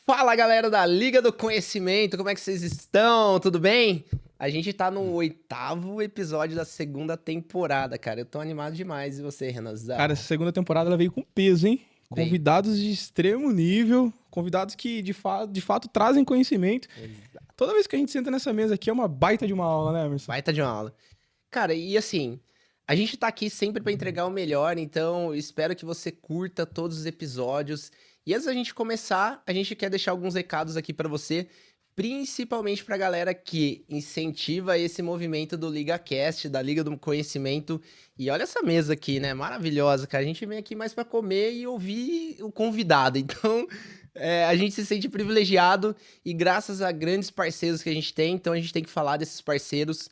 Fala, galera da Liga do Conhecimento, como é que vocês estão? Tudo bem? A gente tá no 8º episódio da segunda temporada, cara. Eu tô animado demais. E você, Renanzão? Cara, essa segunda temporada ela veio com peso, hein? Veio. Convidados de extremo nível, convidados que de fato trazem conhecimento. Exato. Toda vez que a gente senta nessa mesa aqui é uma baita de uma aula, né, Emerson? Baita de uma aula. Cara, e assim, a gente tá aqui sempre pra entregar o melhor, então espero que você curta todos os episódios. E antes da gente começar, a gente quer deixar alguns recados aqui pra você, principalmente pra galera que incentiva esse movimento do LigaCast, da Liga do Conhecimento. E olha essa mesa aqui, né? Maravilhosa, cara. A gente vem aqui mais pra comer e ouvir o convidado. Então, a gente se sente privilegiado e graças a grandes parceiros que a gente tem, então a gente tem que falar desses parceiros.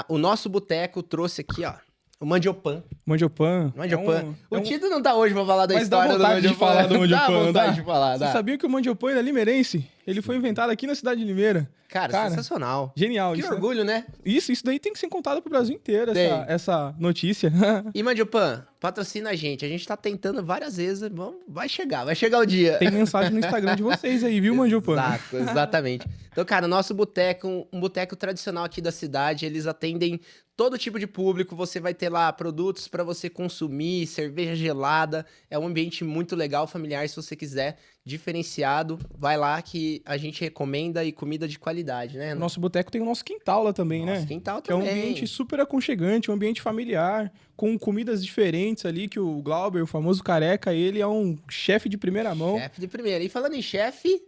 O nosso boteco trouxe aqui, ó, o Mandiopan. Mandiopan. Mandiopan. O Tito não tá hoje pra falar da Mas dá história do vontade de Mandiopan. falar do Mandiopan, Dá não vontade dá? de falar, Você dá. sabia que o Mandiopan ele é limeirense? Ele foi inventado aqui na cidade de Limeira. Cara, sensacional. Genial. Que Isso, orgulho, né? isso daí tem que ser contado pro Brasil inteiro, Tem. essa notícia. E Mandiopan, patrocina a gente. A gente tá tentando várias vezes. Vai chegar o dia. Tem mensagem no Instagram de vocês aí, viu, Mandiopan? Exato, exatamente. Então, cara, nosso boteco, um boteco tradicional aqui da cidade, eles atendem todo tipo de público. Você vai ter lá produtos para você consumir, cerveja gelada. É um ambiente muito legal, familiar, se você quiser, diferenciado. Vai lá que a gente recomenda e comida de qualidade, né? O nosso boteco tem o nosso quintal lá também, né? Nosso quintal Que é um também. ambiente super aconchegante, um ambiente familiar, com comidas diferentes ali, que o Glauber, o famoso careca, ele é um chefe de primeira mão. Chefe de primeira. E falando em chefe,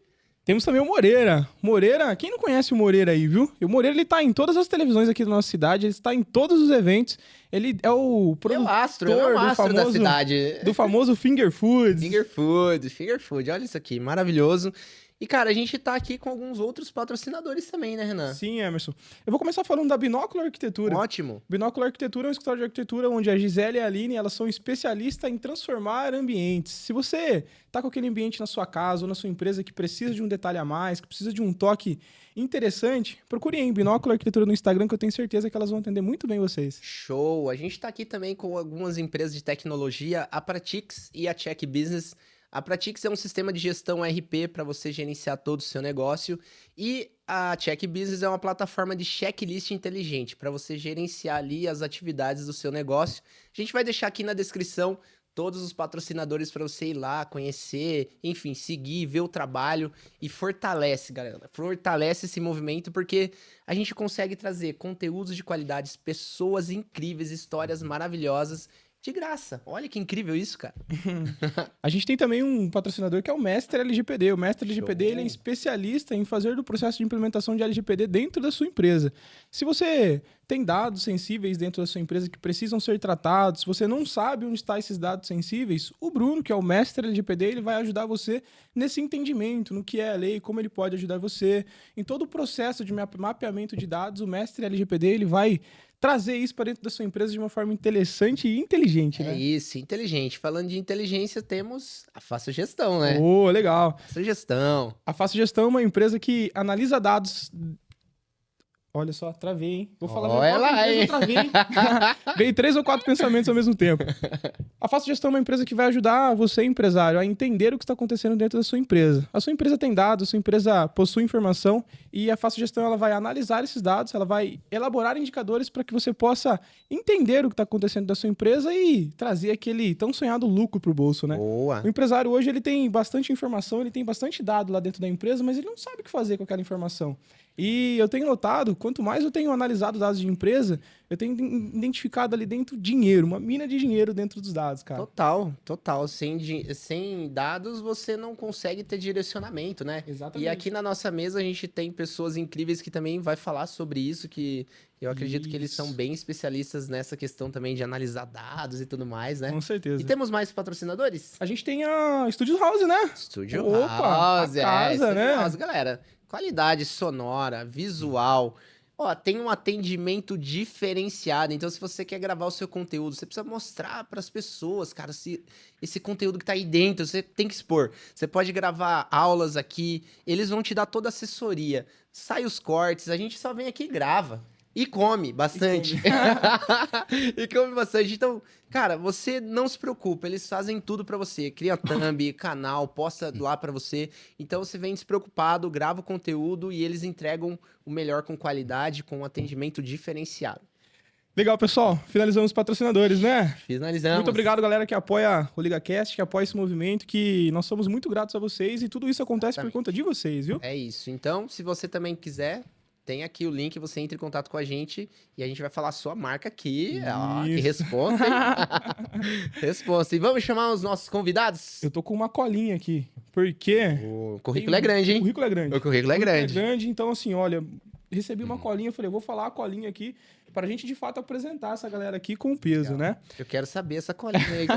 Temos também o Moreira. Moreira, quem não conhece o Moreira aí, viu? E o Moreira, ele tá em todas as televisões aqui da nossa cidade, ele está em todos os eventos. Ele é o é o astro produtor da famoso, cidade. do famoso Finger Foods. Finger Food, olha isso aqui, maravilhoso. E, cara, a gente tá aqui com alguns outros patrocinadores também, né, Renan? Sim, Emerson. Eu vou começar falando da Binóculo Arquitetura. Ótimo. Binóculo Arquitetura é um escritório de arquitetura onde a Gisele e a Aline, elas são especialistas em transformar ambientes. Se você tá com aquele ambiente na sua casa ou na sua empresa que precisa de um detalhe a mais, que precisa de um toque interessante, procure aí Binóculo Arquitetura no Instagram, que eu tenho certeza que elas vão atender muito bem vocês. Show! A gente tá aqui também com algumas empresas de tecnologia, a Pratix e a Check Business. A Pratix é um sistema de gestão RP para você gerenciar todo o seu negócio e a Check Business é uma plataforma de checklist inteligente para você gerenciar ali as atividades do seu negócio. A gente vai deixar aqui na descrição todos os patrocinadores para você ir lá, conhecer, enfim, seguir, ver o trabalho e fortalece, galera. Fortalece esse movimento porque a gente consegue trazer conteúdos de qualidade, pessoas incríveis, histórias maravilhosas de graça. Olha que incrível isso, cara. A gente tem também um patrocinador que é o Mestre LGPD. O Mestre Show. LGPD ele é especialista em fazer do processo de implementação de LGPD dentro da sua empresa. Se você tem dados sensíveis dentro da sua empresa que precisam ser tratados, se você não sabe onde estão esses dados sensíveis, o Bruno, que é o Mestre LGPD, ele vai ajudar você nesse entendimento, no que é a lei, como ele pode ajudar você. Em todo o processo de mapeamento de dados, o Mestre LGPD ele vai trazer isso para dentro da sua empresa de uma forma interessante e inteligente, né? É isso, inteligente. Falando de inteligência, temos a Faça Gestão, né? Oh, legal. Faça Gestão. A Faça Gestão é uma empresa que analisa dados. Olha só, travei, hein? Vou falar Olha lá, hein? eu travei, hein? Veio 3 ou 4 pensamentos ao mesmo tempo. A Faça Gestão é uma empresa que vai ajudar você, empresário, a entender o que está acontecendo dentro da sua empresa. A sua empresa tem dados, a sua empresa possui informação e a Faça Gestão ela vai analisar esses dados, ela vai elaborar indicadores para que você possa entender o que está acontecendo da sua empresa e trazer aquele tão sonhado lucro para o bolso, né? Boa. O empresário hoje ele tem bastante informação, ele tem bastante dado lá dentro da empresa, mas ele não sabe o que fazer com aquela informação. E eu tenho notado, quanto mais eu tenho analisado dados de empresa, eu tenho identificado ali dentro dinheiro, uma mina de dinheiro dentro dos dados, cara. Total. Sem dados, você não consegue ter direcionamento, né? Exatamente. E aqui na nossa mesa a gente tem pessoas incríveis que também vai falar sobre isso, que eu acredito que eles são bem especialistas nessa questão também de analisar dados e tudo mais, né? Com certeza. E temos mais patrocinadores? A gente tem a Studio House, né? Estúdio Opa, House, a casa, Estúdio né? House, galera. Qualidade sonora, visual. Ó, tem um atendimento diferenciado. Então, se você quer gravar o seu conteúdo, você precisa mostrar para as pessoas, cara, se esse conteúdo que tá aí dentro, você tem que expor. Você pode gravar aulas aqui, eles vão te dar toda a assessoria. Sai os cortes, a gente só vem aqui e grava. E come bastante. E come bastante. Então, cara, você não se preocupa, eles fazem tudo pra você. Cria thumb, canal, posta lá pra você. Então você vem despreocupado, grava o conteúdo e eles entregam o melhor com qualidade, com um atendimento diferenciado. Legal, pessoal. Finalizamos os patrocinadores, né? Finalizamos. Muito obrigado, galera, que apoia o LigaCast, que apoia esse movimento, que nós somos muito gratos a vocês e tudo isso acontece por conta de vocês, viu? É isso. Então, se você também quiser, tem aqui o link, você entra em contato com a gente e a gente vai falar a sua marca aqui. Ó, que Isso. resposta, hein? Resposta. E vamos chamar os nossos convidados? Eu tô com uma colinha aqui, porque... O currículo é grande, hein? O currículo é grande. O currículo é grande. Então, assim, olha, recebi uma colinha, eu falei, vou falar a colinha aqui, pra gente, de fato, apresentar essa galera aqui com peso, Legal. né? Eu quero saber essa colinha aí, que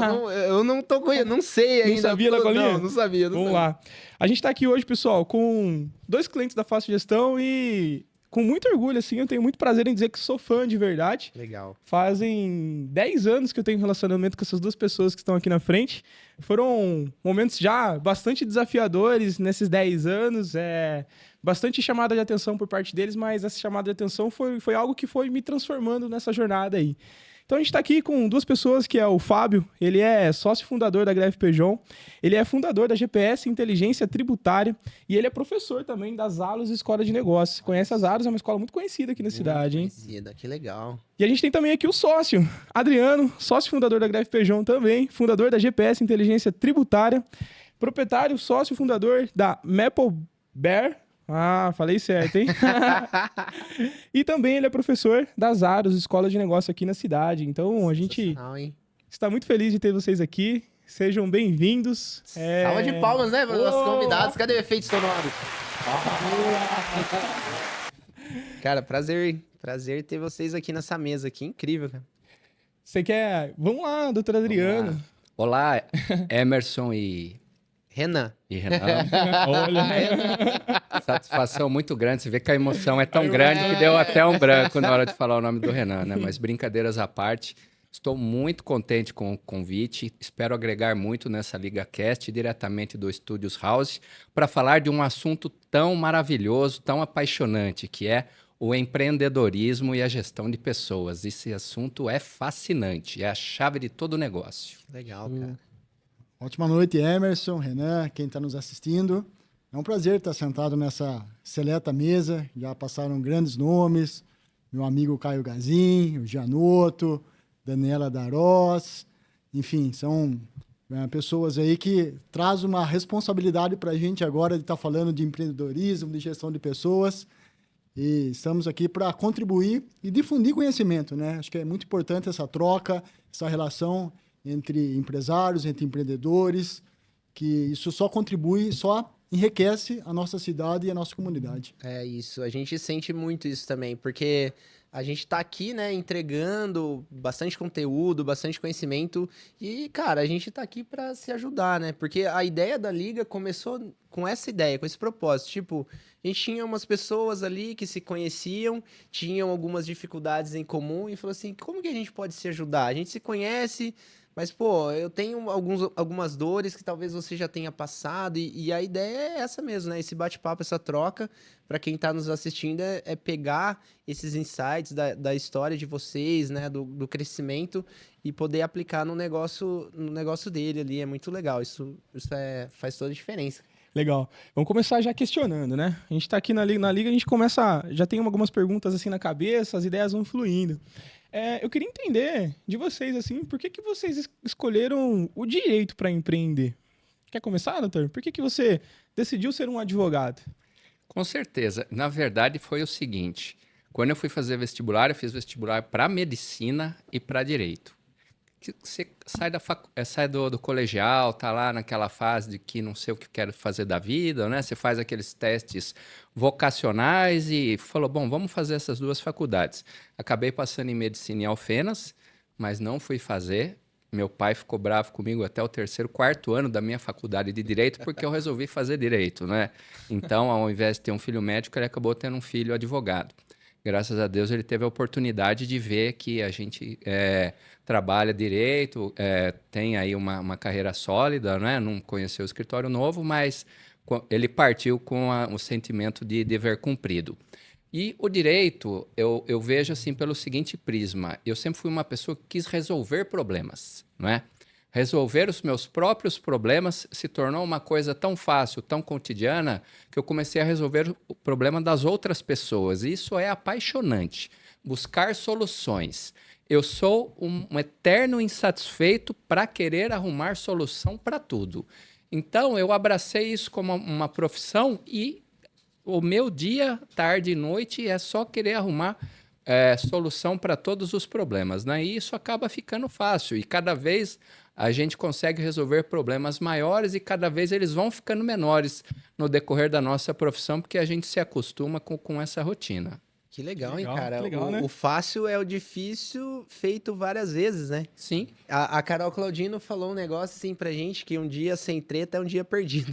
eu não tô conhecendo, não sei ainda. Não sabia da colinha? Não sabia. Vamos lá. A gente tá aqui hoje, pessoal, com 2 clientes da Fácil Gestão e com muito orgulho, assim, eu tenho muito prazer em dizer que sou fã de verdade. Legal. Fazem 10 anos que eu tenho relacionamento com essas 2 pessoas que estão aqui na frente. Foram momentos já bastante desafiadores nesses 10 anos, bastante chamada de atenção por parte deles, mas essa chamada de atenção foi algo que foi me transformando nessa jornada aí. Então a gente está aqui com 2 pessoas, que é o Fábio, ele é sócio fundador da Greve Peugeot, ele é fundador da GPS Inteligência Tributária e ele é professor também das Alos Escola de Negócios. Conhece as Alos, é uma escola muito conhecida aqui na cidade, hein? Conhecida, que legal. E a gente tem também aqui o sócio, Adriano, sócio fundador da Greve Peugeot também, fundador da GPS Inteligência Tributária, proprietário, sócio fundador da Maple Bear. Ah, falei certo, hein? E também ele é professor das Aros, Escola de Negócio aqui na cidade. Então, a gente está muito feliz de ter vocês aqui. Sejam bem-vindos. Salva de palmas, né, para os nossos convidados. Cadê o efeito sonoro? Cara, prazer ter vocês aqui nessa mesa aqui. Incrível, cara. Você quer... Vamos lá, doutor Adriano. Olá, Emerson e Renan. Olha. Satisfação muito grande. Você vê que a emoção é tão grande que deu até um branco na hora de falar o nome do Renan, né? Mas brincadeiras à parte, estou muito contente com o convite. Espero agregar muito nessa LigaCast, diretamente do Studios House, para falar de um assunto tão maravilhoso, tão apaixonante, que é o empreendedorismo e a gestão de pessoas. Esse assunto é fascinante, é a chave de todo o negócio. Legal, cara. Ótima noite, Emerson, Renan, quem está nos assistindo. É um prazer estar sentado nessa seleta mesa. Já passaram grandes nomes. Meu amigo Caio Gazin, o Gianotto, Daniela Darós. Enfim, são pessoas aí que trazem uma responsabilidade para a gente agora de estar falando de empreendedorismo, de gestão de pessoas. E estamos aqui para contribuir e difundir conhecimento, né? Acho que é muito importante essa troca, essa relação entre empresários, entre empreendedores, que isso só contribui, só enriquece a nossa cidade e a nossa comunidade. É isso, a gente sente muito isso também, porque a gente tá aqui, né, entregando bastante conteúdo, bastante conhecimento e, cara, a gente tá aqui para se ajudar, né? Porque a ideia da Liga começou com essa ideia, com esse propósito. Tipo, a gente tinha umas pessoas ali que se conheciam, tinham algumas dificuldades em comum e falou assim, como que a gente pode se ajudar? A gente se conhece, mas, pô, eu tenho algumas dores que talvez você já tenha passado, e a ideia é essa mesmo, né? Esse bate-papo, essa troca, para quem tá nos assistindo, é pegar esses insights da história de vocês, né? Do crescimento, e poder aplicar no negócio dele ali. É muito legal. Isso faz toda a diferença. Legal. Vamos começar já questionando, né? A gente tá aqui na Liga, a gente começa... Já tem algumas perguntas assim na cabeça, as ideias vão fluindo. Eu queria entender de vocês, assim, por que vocês escolheram o direito para empreender? Quer começar, doutor? Por que você decidiu ser um advogado? Com certeza. Na verdade, foi o seguinte. Quando eu fui fazer vestibular, eu fiz vestibular para medicina e para direito. Você sai do colegial, tá lá naquela fase de que não sei o que quero fazer da vida, né? Você faz aqueles testes vocacionais e falou, bom, vamos fazer essas 2 faculdades. Acabei passando em medicina em Alfenas, mas não fui fazer. Meu pai ficou bravo comigo até o 3º, 4º ano da minha faculdade de direito, porque eu resolvi fazer direito, né? Então, ao invés de ter um filho médico, ele acabou tendo um filho advogado. Graças a Deus, ele teve a oportunidade de ver que a gente trabalha direito, tem aí uma carreira sólida, né? Não conheceu o escritório novo, mas ele partiu com o sentimento de dever cumprido. E o direito, eu vejo assim pelo seguinte prisma. Eu sempre fui uma pessoa que quis resolver problemas, não é? Resolver os meus próprios problemas se tornou uma coisa tão fácil, tão cotidiana, que eu comecei a resolver o problema das outras pessoas. E isso é apaixonante. Buscar soluções. Eu sou um eterno insatisfeito para querer arrumar solução para tudo. Então, eu abracei isso como uma profissão e o meu dia, tarde e noite é só querer arrumar solução para todos os problemas, né? E isso acaba ficando fácil e cada vez a gente consegue resolver problemas maiores e cada vez eles vão ficando menores no decorrer da nossa profissão porque a gente se acostuma com essa rotina. Que legal, hein, Legal, cara? que legal, né? O fácil é o difícil feito várias vezes, né? Sim, A Carol Claudino falou um negócio assim pra gente, que um dia sem treta é um dia perdido.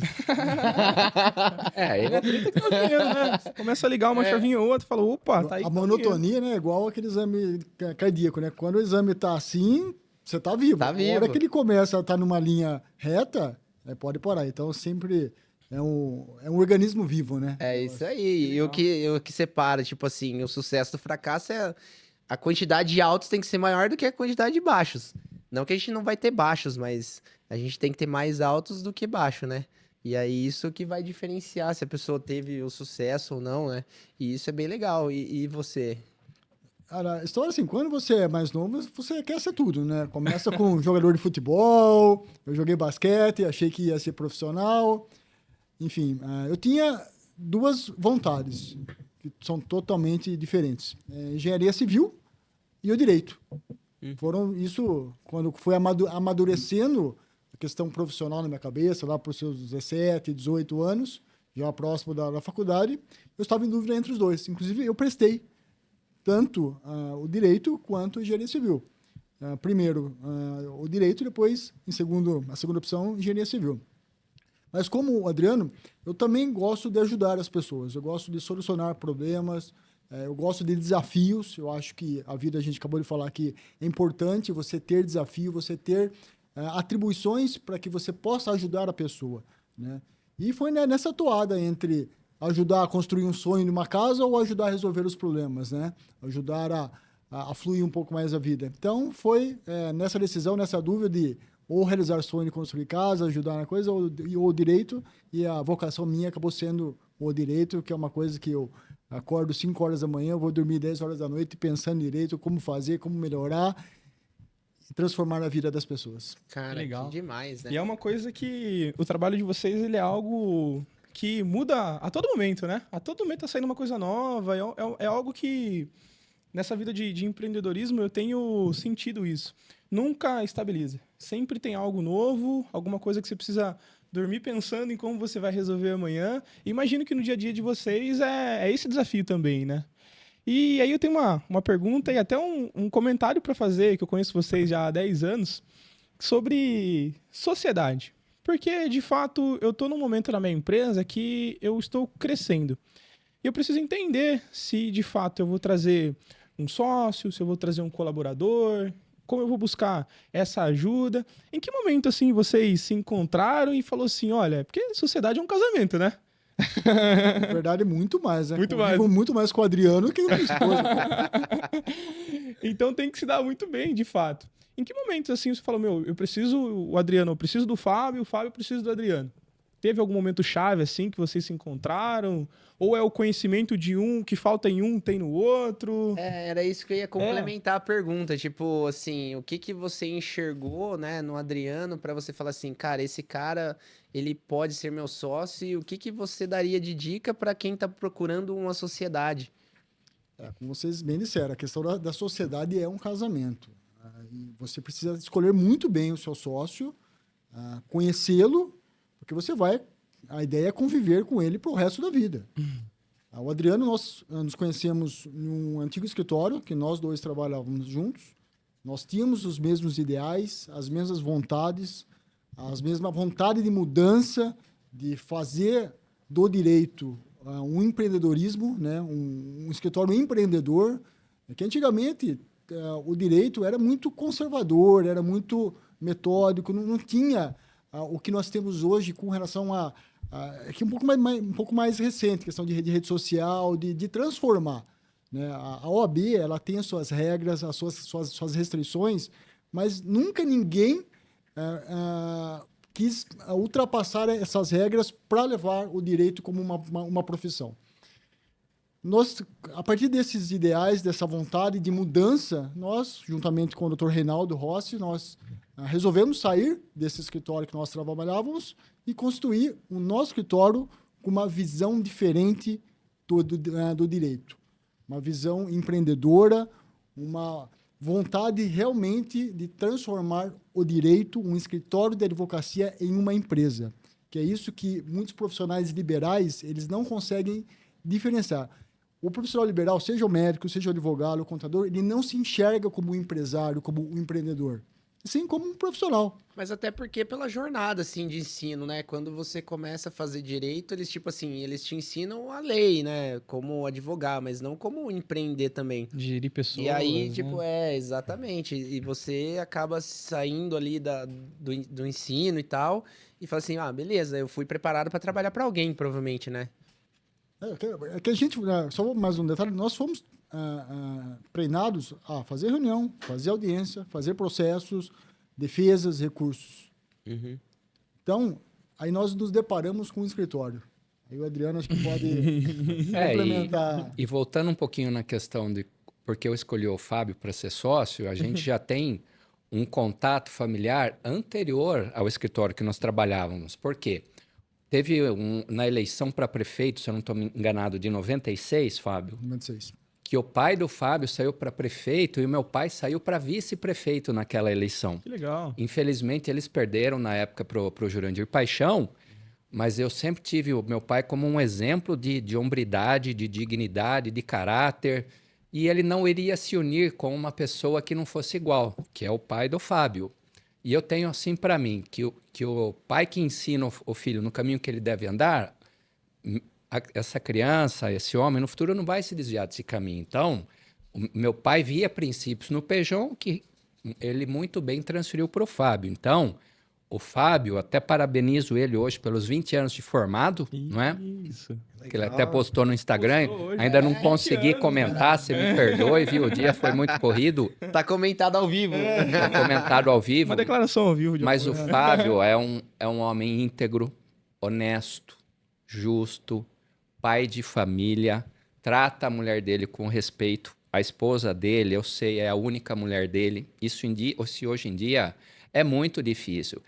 ele Treta que tá ganhando, né? Você começa a ligar uma chavinha ou outra, fala, opa, tá aí. A que tá monotonia, né, é igual aquele exame cardíaco, né? Quando o exame tá assim, você tá vivo. Tá A hora vivo. que ele começa a estar numa linha reta, pode parar. Então, sempre é um organismo vivo, né? É isso aí. E o que separa, tipo assim, o sucesso do fracasso é a quantidade de altos tem que ser maior do que a quantidade de baixos. Não que a gente não vai ter baixos, mas a gente tem que ter mais altos do que baixo, né? E aí isso que vai diferenciar se a pessoa teve o sucesso ou não, né? E isso é bem legal. E você? Cara, a história assim, quando você é mais novo, você quer ser tudo, né? Começa com jogador de futebol, eu joguei basquete, achei que ia ser profissional. Enfim, eu tinha duas vontades, que são totalmente diferentes. Engenharia civil e o direito. Foram isso, quando foi amadurecendo a questão profissional na minha cabeça, lá para os seus 17, 18 anos, já próximo da faculdade, eu estava em dúvida entre os dois. Inclusive, eu prestei tanto o direito quanto a engenharia civil. Primeiro, o direito, depois, a segunda opção, engenharia civil. Mas como o Adriano, eu também gosto de ajudar as pessoas, eu gosto de solucionar problemas, eu gosto de desafios. Eu acho que a vida, a gente acabou de falar que é importante você ter desafio, você ter atribuições para que você possa ajudar a pessoa, né? E foi nessa toada entre ajudar a construir um sonho de uma casa ou ajudar a resolver os problemas, né? Ajudar a fluir um pouco mais a vida. Então, foi nessa decisão, nessa dúvida de ou realizar sonho de construir casa, ajudar na coisa, ou o direito, e a vocação minha acabou sendo o direito, que é uma coisa que eu acordo 5 horas da manhã, vou dormir 10 horas da noite pensando direito, como fazer, como melhorar e transformar a vida das pessoas. Cara, legal. que demais, né? E é uma coisa que o trabalho de vocês, ele é algo que muda a todo momento, né? A todo momento tá saindo uma coisa nova, é algo que nessa vida de empreendedorismo eu tenho sentido isso. Nunca estabiliza. Sempre tem algo novo, alguma coisa que você precisa dormir pensando em como você vai resolver amanhã. Imagino que no dia a dia de vocês é esse desafio também, né? E aí eu tenho uma pergunta e até um comentário para fazer, que eu conheço vocês já há 10 anos, sobre sociedade. Porque, de fato, eu estou num momento na minha empresa que eu estou crescendo. E eu preciso entender se, de fato, eu vou trazer um sócio, se eu vou trazer um colaborador, como eu vou buscar essa ajuda. Em que momento, assim, vocês se encontraram e falou assim, olha, porque sociedade é um casamento, né? Na verdade, muito mais, né? Muito Convivo mais. muito mais com o Adriano que com a minha esposa. Então tem que se dar muito bem, de fato. Em que momentos, assim, você falou, meu, eu preciso, o Adriano, eu preciso do Fábio, o Fábio precisa do Adriano. Teve algum momento chave, assim, que vocês se encontraram? Ou é o conhecimento de um, que falta em um, tem no outro? Era isso que eu ia complementar a pergunta, tipo, assim, o que que você enxergou, né, no Adriano pra você falar assim, cara, esse cara, ele pode ser meu sócio, e o que que você daria de dica pra quem tá procurando uma sociedade? Como vocês bem disseram, a questão da sociedade é um casamento. E você precisa escolher muito bem o seu sócio, conhecê-lo, porque a ideia é conviver com ele para o resto da vida. O Adriano, nós nos conhecemos num antigo escritório, que nós dois trabalhávamos juntos. Nós tínhamos os mesmos ideais, as mesmas vontades, as mesmas vontade de mudança, de fazer do direito um empreendedorismo, né? Um escritório empreendedor, que antigamente o direito era muito conservador, era muito metódico, não tinha o que nós temos hoje com relação a É que um pouco mais recente, questão de rede social, de transformar. Né? A OAB ela tem as suas regras, as suas restrições, mas nunca ninguém quis ultrapassar essas regras para levar o direito como uma profissão. Nós, a partir desses ideais, dessa vontade de mudança, nós, juntamente com o Dr. Reinaldo Rossi, nós resolvemos sair desse escritório que nós trabalhávamos e construir o nosso escritório com uma visão diferente do direito. Uma visão empreendedora, uma vontade realmente de transformar o direito, um escritório de advocacia, em uma empresa. Que é isso que muitos profissionais liberais eles não conseguem diferenciar. O profissional liberal, seja o médico, seja o advogado, o contador, ele não se enxerga como um empresário, como um empreendedor, sim como um profissional. Mas até porque pela jornada, assim, de ensino, né? Quando você começa a fazer direito, eles, tipo assim, eles te ensinam a lei, né? Como advogar, mas não como empreender também. Gerir pessoas, E aí, né? tipo, exatamente. E você acaba saindo ali do ensino e tal, e fala assim, beleza, eu fui preparado para trabalhar para alguém, provavelmente, né? É que a gente, só mais um detalhe, nós fomos treinados a fazer reunião, fazer audiência, fazer processos, defesas, recursos. Uhum. Então, aí nós nos deparamos com um escritório. Aí o Adriano acho que pode complementar. E voltando um pouquinho na questão de porque eu escolhi o Fábio para ser sócio, a gente já tem um contato familiar anterior ao escritório que nós trabalhávamos. Por quê? Teve na eleição para prefeito, se eu não estou enganado, de 96, Fábio, 96. que o pai do Fábio saiu para prefeito e o meu pai saiu para vice-prefeito naquela eleição. Que legal. Infelizmente, eles perderam na época para o Jurandir Paixão, mas eu sempre tive o meu pai como um exemplo de hombridade, de dignidade, de caráter, e ele não iria se unir com uma pessoa que não fosse igual, que é o pai do Fábio. E eu tenho assim para mim, que o pai que ensina o filho no caminho que ele deve andar, essa criança, esse homem, no futuro não vai se desviar desse caminho. Então, o meu pai via princípios no Pejão que ele muito bem transferiu para o Fábio. Então, o Fábio, até parabenizo ele hoje pelos 20 anos de formado, não é? Isso. Que ele até postou no Instagram. Postou hoje. Ainda não 20 consegui anos, comentar, você me perdoe, viu? O dia foi muito corrido. Tá comentado ao vivo. Tá comentado ao vivo. Uma declaração ao vivo. De Mas o Fábio é um homem íntegro, honesto, justo, pai de família, trata a mulher dele com respeito. A esposa dele, eu sei, é a única mulher dele. Isso hoje em dia é muito difícil.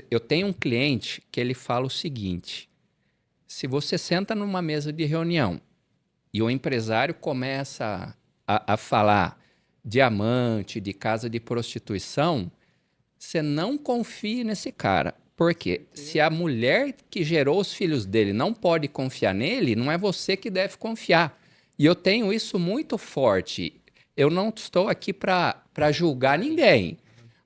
Eu tenho um cliente que ele fala o seguinte: se você senta numa mesa de reunião e o empresário começa a falar de amante, de casa de prostituição, você não confie nesse cara. Por quê? Se a mulher que gerou os filhos dele não pode confiar nele, não é você que deve confiar. E eu tenho isso muito forte. Eu não estou aqui para julgar ninguém,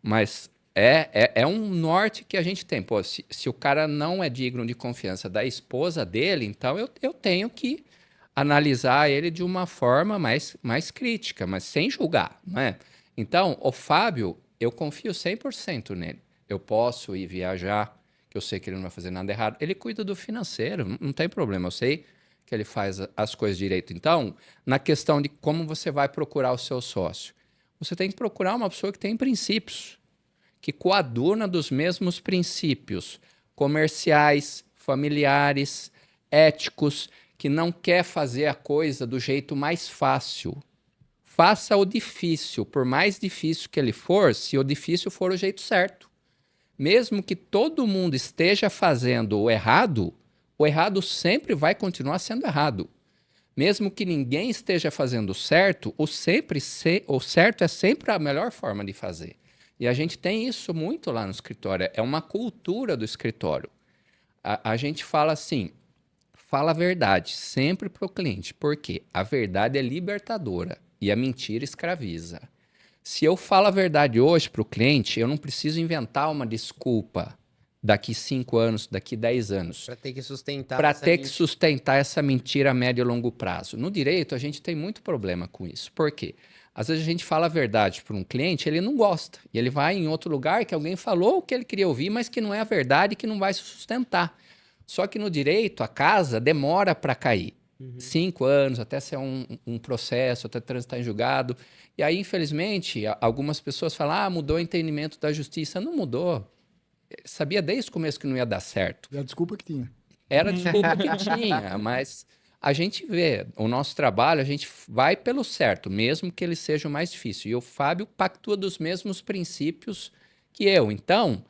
mas é um norte que a gente tem. Pô, se o cara não é digno de confiança da esposa dele, então eu tenho que analisar ele de uma forma mais crítica, mas sem julgar, não é? Então, o Fábio, eu confio 100% nele. Eu posso ir viajar, que eu sei que ele não vai fazer nada errado. Ele cuida do financeiro, não tem problema. Eu sei que ele faz as coisas direito. Então, na questão de como você vai procurar o seu sócio, você tem que procurar uma pessoa que tem princípios, que coaduna dos mesmos princípios comerciais, familiares, éticos, que não quer fazer a coisa do jeito mais fácil. Faça o difícil, por mais difícil que ele for, se o difícil for o jeito certo. Mesmo que todo mundo esteja fazendo o errado sempre vai continuar sendo errado. Mesmo que ninguém esteja fazendo certo, o certo é sempre a melhor forma de fazer. E a gente tem isso muito lá no escritório. É uma cultura do escritório. A gente fala assim, fala a verdade sempre para o cliente. Por quê? A verdade é libertadora e a mentira escraviza. Se eu falo a verdade hoje para o cliente, eu não preciso inventar uma desculpa daqui 5 anos, daqui 10 anos. Para ter que sustentar. Para ter que sustentar essa mentira a médio e longo prazo. No direito, a gente tem muito problema com isso. Por quê? Às vezes a gente fala a verdade para um cliente, ele não gosta. E ele vai em outro lugar que alguém falou o que ele queria ouvir, mas que não é a verdade, que não vai se sustentar. Só que no direito, a casa demora para cair. 5 anos, até ser um processo, até transitar em julgado. E aí, infelizmente, algumas pessoas falam, mudou o entendimento da justiça. Não mudou. Sabia desde o começo que não ia dar certo. E a desculpa que tinha. Era a desculpa que tinha, mas a gente vê, o nosso trabalho, a gente vai pelo certo, mesmo que ele seja o mais difícil. E o Fábio pactua dos mesmos princípios que eu. Então,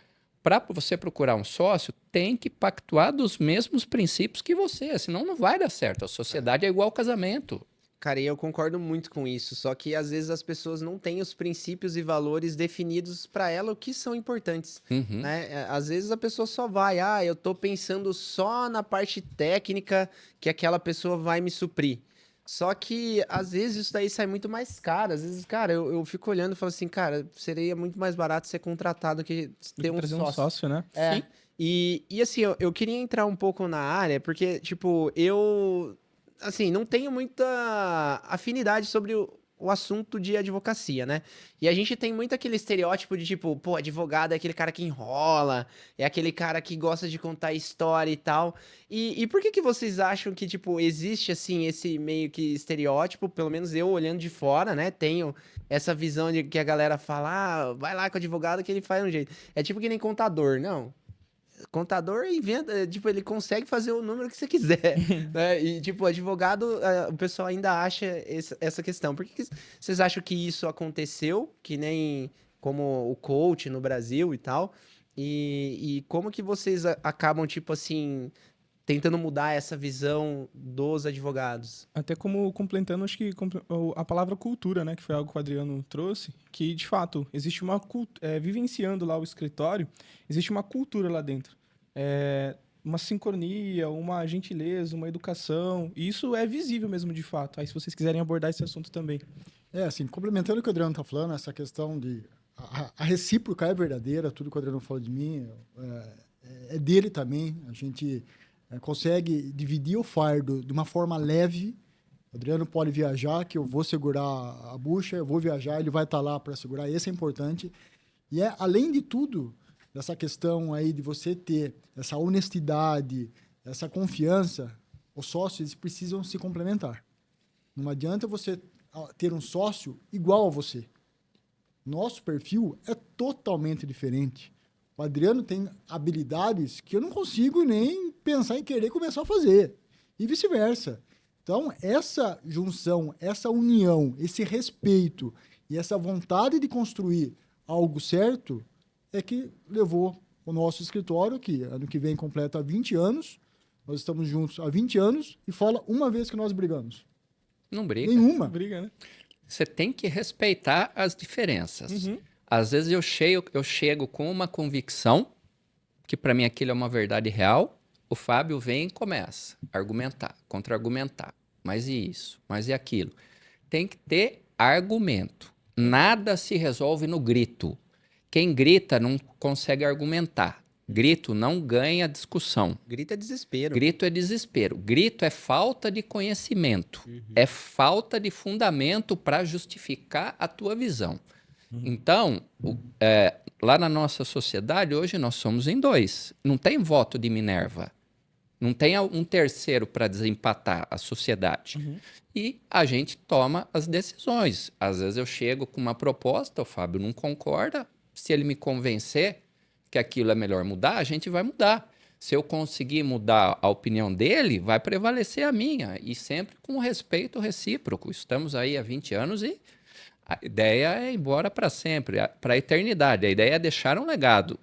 para você procurar um sócio, tem que pactuar dos mesmos princípios que você, senão não vai dar certo. A sociedade é igual ao casamento. Cara, e eu concordo muito com isso, só que às vezes as pessoas não têm os princípios e valores definidos para ela o que são importantes, Uhum. né? Às vezes a pessoa só vai, eu tô pensando só na parte técnica que aquela pessoa vai me suprir. Só que às vezes isso daí sai muito mais caro. Às vezes, cara, eu fico olhando e falo assim, cara, seria muito mais barato ser contratado que ter um Trazer um sócio. sócio, né? É. Sim. E assim, eu queria entrar um pouco na área, porque, tipo, eu, assim, não tenho muita afinidade sobre o assunto de advocacia, né? E a gente tem muito aquele estereótipo de, tipo, pô, advogado é aquele cara que enrola, é aquele cara que gosta de contar história e tal. E por que que vocês acham que, tipo, existe, assim, esse meio que estereótipo? Pelo menos eu, olhando de fora, né, tenho essa visão de que a galera fala, vai lá com o advogado que ele faz um jeito. É tipo que nem contador, não. Contador inventa, tipo, ele consegue fazer o número que você quiser, né? E, tipo, advogado, o pessoal ainda acha essa questão. Por que que vocês acham que isso aconteceu, que nem como o coach no Brasil e tal? E como que vocês acabam, tipo assim, tentando mudar essa visão dos advogados? Até como complementando, acho que a palavra cultura, né? Que foi algo que o Adriano trouxe, que de fato existe uma cultura, vivenciando lá o escritório, existe uma cultura lá dentro. Uma sincronia, uma gentileza, uma educação. E isso é visível mesmo de fato. Aí se vocês quiserem abordar esse assunto também. Assim, complementando o que o Adriano está falando, essa questão de... A recíproca é verdadeira, tudo que o Adriano falou de mim é dele também. A gente consegue dividir o fardo de uma forma leve. O Adriano pode viajar, que eu vou segurar a bucha, eu vou viajar, ele vai estar lá para segurar, esse é importante. E além de tudo, dessa questão aí de você ter essa honestidade, essa confiança, os sócios precisam se complementar. Não adianta você ter um sócio igual a você. Nosso perfil é totalmente diferente. O Adriano tem habilidades que eu não consigo nem pensar em querer começar a fazer. E vice-versa. Então, essa junção, essa união, esse respeito e essa vontade de construir algo certo é que levou o nosso escritório, que ano que vem completa 20 anos. Nós estamos juntos há 20 anos e fala uma vez que nós brigamos. Não briga. Nenhuma. Briga, né? Você tem que respeitar as diferenças. Às vezes eu chego com uma convicção, que para mim aquilo é uma verdade real, o Fábio vem e começa a argumentar, contra-argumentar. Mas e isso? Mas e aquilo? Tem que ter argumento. Nada se resolve no grito. Quem grita não consegue argumentar. Grito não ganha discussão. Grito é desespero. Grito é desespero. Grito é falta de conhecimento. É falta de fundamento para justificar a tua visão. Então, lá na nossa sociedade, hoje nós somos em 2. Não tem voto de Minerva. Não tem um terceiro para desempatar a sociedade. E a gente toma as decisões. Às vezes eu chego com uma proposta, o Fábio não concorda. Se ele me convencer que aquilo é melhor mudar, a gente vai mudar. Se eu conseguir mudar a opinião dele, vai prevalecer a minha. E sempre com respeito recíproco. Estamos aí há 20 anos e a ideia é ir embora para sempre, para a eternidade. A ideia é deixar um legado.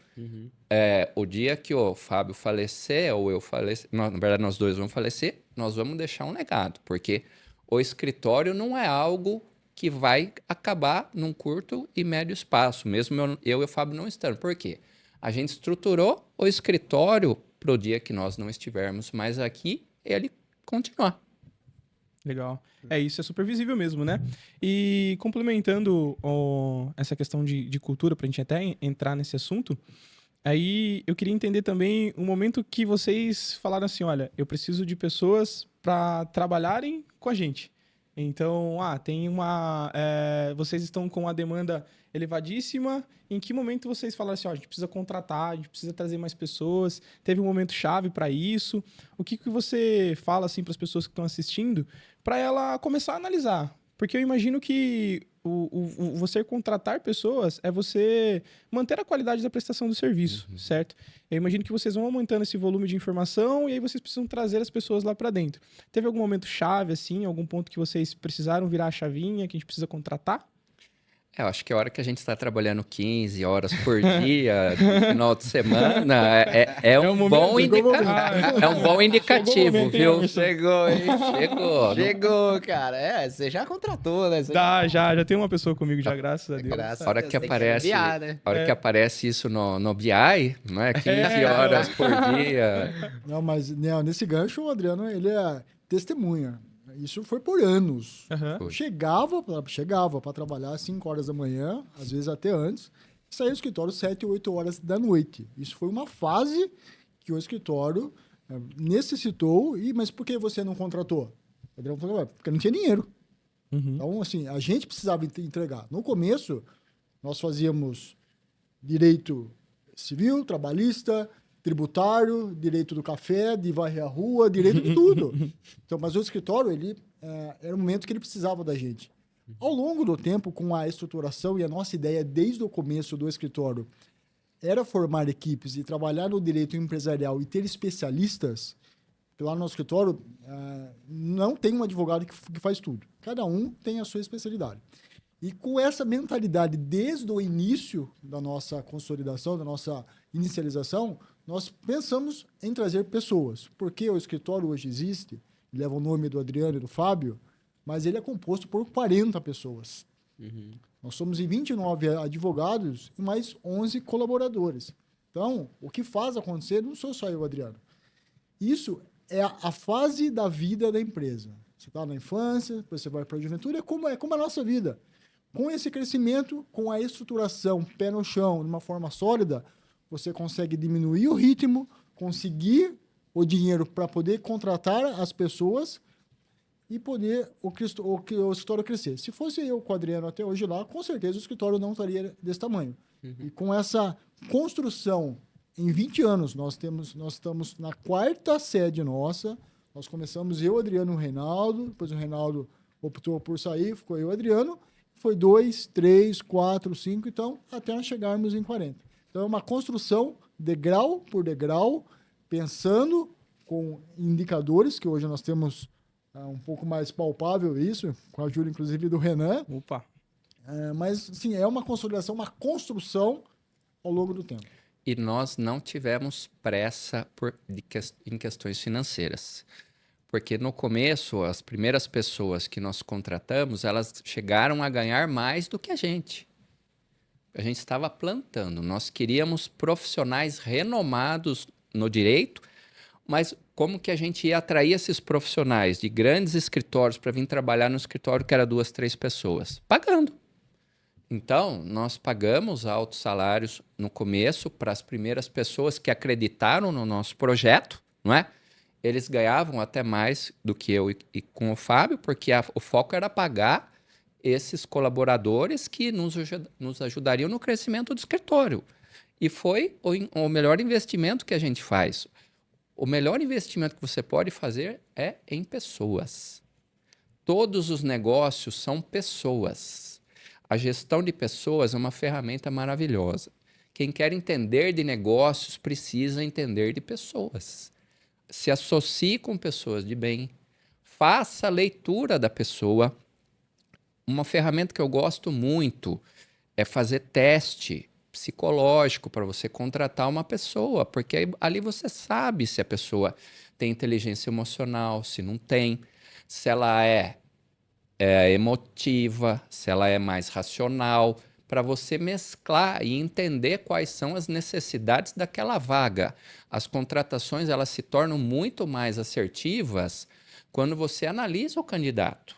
O dia que o Fábio falecer, ou eu falecer, na verdade nós dois vamos falecer, nós vamos deixar um legado. Porque o escritório não é algo que vai acabar num curto e médio espaço. Mesmo eu e o Fábio não estando. Por quê? A gente estruturou o escritório para o dia que nós não estivermos mais aqui, ele continuar. Legal. Isso é super visível mesmo, né? E complementando essa questão de cultura, para a gente até entrar nesse assunto, aí eu queria entender também o momento que vocês falaram assim, olha, eu preciso de pessoas para trabalharem com a gente. Então, tem vocês estão com a demanda elevadíssima. Em que momento vocês falaram assim, ó, a gente precisa contratar, a gente precisa trazer mais pessoas? Teve um momento chave para isso? O que você fala assim para as pessoas que estão assistindo para ela começar a analisar? Porque eu imagino que você contratar pessoas é você manter a qualidade da prestação do serviço, certo? Eu imagino que vocês vão aumentando esse volume de informação e aí vocês precisam trazer as pessoas lá para dentro. Teve algum momento chave, assim, algum ponto que vocês precisaram virar a chavinha, que a gente precisa contratar? Eu acho que a hora que a gente está trabalhando 15 horas por dia, no final de semana, é um bom indicativo, viu? Chegou, hein? Chegou. Chegou, cara. Você já contratou, né? Você Já tem uma pessoa comigo já, graças a Deus. Graças A hora Deus, que tem aparece, enviar, né? a hora que aparece isso no BI, não é? 15 horas por dia. Não, mas nesse gancho, o Adriano, ele é testemunha. Isso foi por anos. Aham. Chegava para trabalhar às 5 horas da manhã, às vezes até antes, e saía do escritório 7, 8 horas da noite. Isso foi uma fase que o escritório necessitou. Mas por que você não contratou? O Adriano falou, porque não tinha dinheiro. Uhum. Então, assim, a gente precisava entregar. No começo, nós fazíamos direito civil, trabalhista, tributário, direito do café, de varrer a rua, direito de tudo. Então, mas o escritório, era o momento que ele precisava da gente. Ao longo do tempo, com a estruturação e a nossa ideia desde o começo do escritório era formar equipes e trabalhar no direito empresarial e ter especialistas, porque lá no nosso escritório não tem um advogado que faz tudo. Cada um tem a sua especialidade. E com essa mentalidade desde o início da nossa consolidação, da nossa inicialização, nós pensamos em trazer pessoas. Porque o escritório hoje existe, leva o nome do Adriano e do Fábio, mas ele é composto por 40 pessoas. Nós somos em 29 advogados e mais 11 colaboradores. Então, o que faz acontecer não sou só eu, o Adriano. Isso é a fase da vida da empresa. Você está na infância, depois você vai para a juventude, é como a nossa vida. Com esse crescimento, com a estruturação, pé no chão, de uma forma sólida, você consegue diminuir o ritmo, conseguir o dinheiro para poder contratar as pessoas e poder o escritório crescer. Se fosse eu com o Adriano até hoje lá, com certeza o escritório não estaria desse tamanho. E com essa construção, em 20 anos, nós estamos na 4ª sede nossa. Nós começamos eu, Adriano e o Reinaldo, depois o Reinaldo optou por sair, ficou eu e o Adriano. Foi 2, 3, 4, 5, então, até nós chegarmos em 40. Então, é uma construção degrau por degrau, pensando com indicadores, que hoje nós temos um pouco mais palpável isso, com a ajuda, inclusive, do Renan. Opa. Mas, sim, é uma consolidação, uma construção ao longo do tempo. E nós não tivemos pressa em questões financeiras. Porque no começo, as primeiras pessoas que nós contratamos, elas chegaram a ganhar mais do que a gente. A gente estava plantando. Nós queríamos profissionais renomados no direito, mas como que a gente ia atrair esses profissionais de grandes escritórios para vir trabalhar no escritório que era 2, 3 pessoas? Pagando. Então, nós pagamos altos salários no começo para as primeiras pessoas que acreditaram no nosso projeto, não é? Eles ganhavam até mais do que eu e com o Fábio, porque o foco era pagar esses colaboradores que nos ajudariam no crescimento do escritório. E foi o melhor investimento que a gente faz. O melhor investimento que você pode fazer é em pessoas. Todos os negócios são pessoas. A gestão de pessoas é uma ferramenta maravilhosa. Quem quer entender de negócios precisa entender de pessoas. Se associe com pessoas de bem, faça a leitura da pessoa. Uma ferramenta que eu gosto muito é fazer teste psicológico para você contratar uma pessoa, porque ali você sabe se a pessoa tem inteligência emocional, se não tem, se ela é emotiva, se ela é mais racional, para você mesclar e entender quais são as necessidades daquela vaga. As contratações elas se tornam muito mais assertivas quando você analisa o candidato.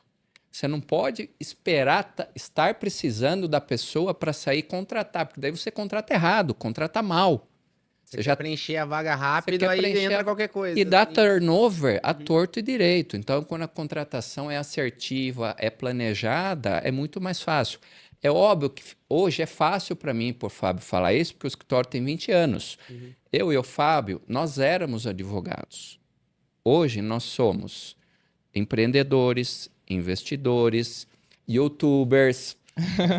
Você não pode esperar estar precisando da pessoa para sair e contratar, porque daí você contrata errado, contrata mal. Você já preencher a vaga rápido, aí entra qualquer coisa. E dá turnover a torto e direito. Então, quando a contratação é assertiva, é planejada, é muito mais fácil. É óbvio que hoje é fácil para mim, por Fábio, falar isso, porque o escritório tem 20 anos. Eu e o Fábio, nós éramos advogados. Hoje nós somos empreendedores, investidores, youtubers,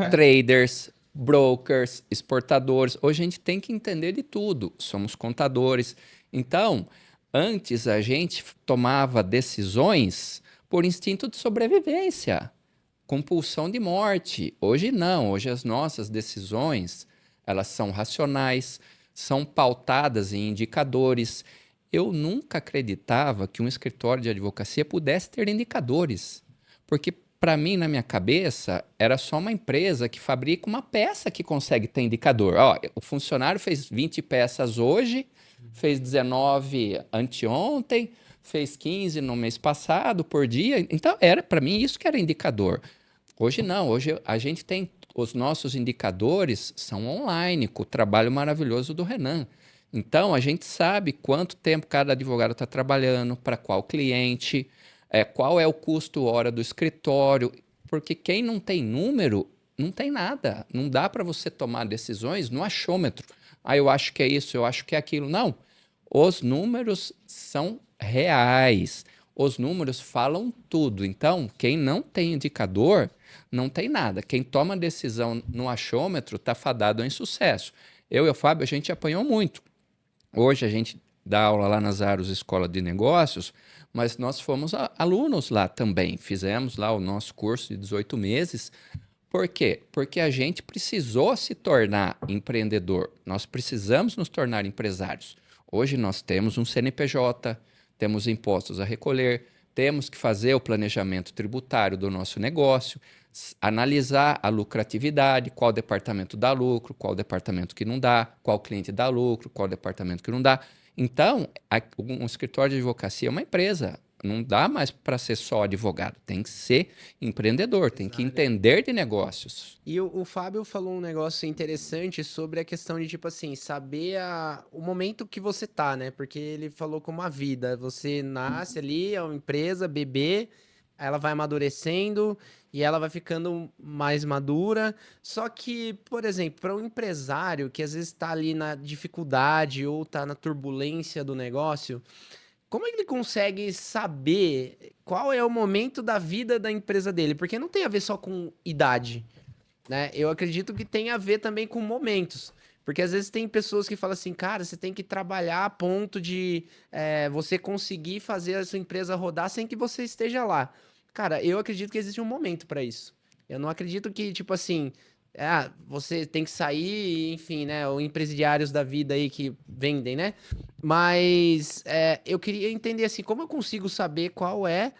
traders, brokers, exportadores. Hoje a gente tem que entender de tudo. Somos contadores. Então, antes a gente tomava decisões por instinto de sobrevivência, compulsão de morte. Hoje não. Hoje as nossas decisões, elas são racionais, são pautadas em indicadores. Eu nunca acreditava que um escritório de advocacia pudesse ter indicadores, porque para mim, na minha cabeça, era só uma empresa que fabrica uma peça que consegue ter indicador. Ó, o funcionário fez 20 peças hoje, fez 19 anteontem, fez 15 no mês passado por dia. Então, era para mim isso que era indicador. Hoje não, hoje a gente tem os nossos indicadores são online, com o trabalho maravilhoso do Renan. Então, a gente sabe quanto tempo cada advogado está trabalhando, para qual cliente, qual é o custo hora do escritório, porque quem não tem número, não tem nada. Não dá para você tomar decisões no achômetro. Ah, eu acho que é isso, eu acho que é aquilo. Não. Os números são reais. Os números falam tudo. Então, quem não tem indicador, não tem nada. Quem toma decisão no achômetro está fadado ao insucesso. Eu e o Fábio, a gente apanhou muito. Hoje a gente dá aula lá nas Aros Escola de Negócios, mas nós fomos alunos lá também. Fizemos lá o nosso curso de 18 meses. Por quê? Porque a gente precisou se tornar empreendedor. Nós precisamos nos tornar empresários. Hoje nós temos um CNPJ, temos impostos a recolher, temos que fazer o planejamento tributário do nosso negócio, analisar a lucratividade, qual departamento dá lucro, qual departamento que não dá, qual cliente dá lucro, qual departamento que não dá. Então, um escritório de advocacia é uma empresa. Não dá mais para ser só advogado, tem que ser empreendedor, tem que entender de negócios. E o Fábio falou um negócio interessante sobre a questão de, tipo assim, saber o momento que você tá, né? Porque ele falou como a vida, você nasce ali, é uma empresa, bebê, ela vai amadurecendo e ela vai ficando mais madura. Só que, por exemplo, para um empresário que às vezes está ali na dificuldade ou está na turbulência do negócio, como é que ele consegue saber qual é o momento da vida da empresa dele? Porque não tem a ver só com idade, né? Eu acredito que tem a ver também com momentos. Porque às vezes tem pessoas que falam assim, cara, você tem que trabalhar a ponto de você conseguir fazer a sua empresa rodar sem que você esteja lá. Cara, eu acredito que existe um momento para isso. Eu não acredito que, tipo assim, você tem que sair, enfim, né? Ou empresariários da vida aí que vendem, né? Mas eu queria entender assim, como eu consigo saber qual é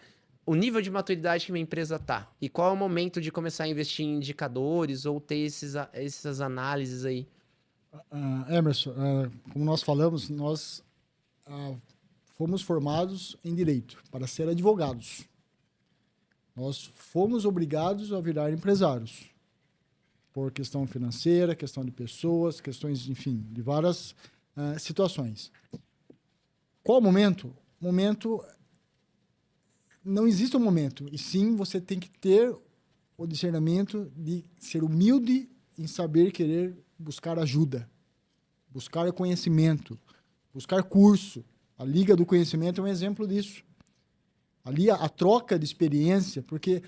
o nível de maturidade que minha empresa tá? E qual é o momento de começar a investir em indicadores ou ter essas análises aí? Emerson, como nós falamos, nós fomos formados em direito para ser advogados. Nós fomos obrigados a virar empresários por questão financeira, questão de pessoas, questões, enfim, de várias situações. Qual o momento? Momento, não existe um momento, e sim você tem que ter o discernimento de ser humilde em saber querer buscar ajuda, buscar conhecimento, buscar curso. A Liga do Conhecimento é um exemplo disso. Ali a troca de experiência, porque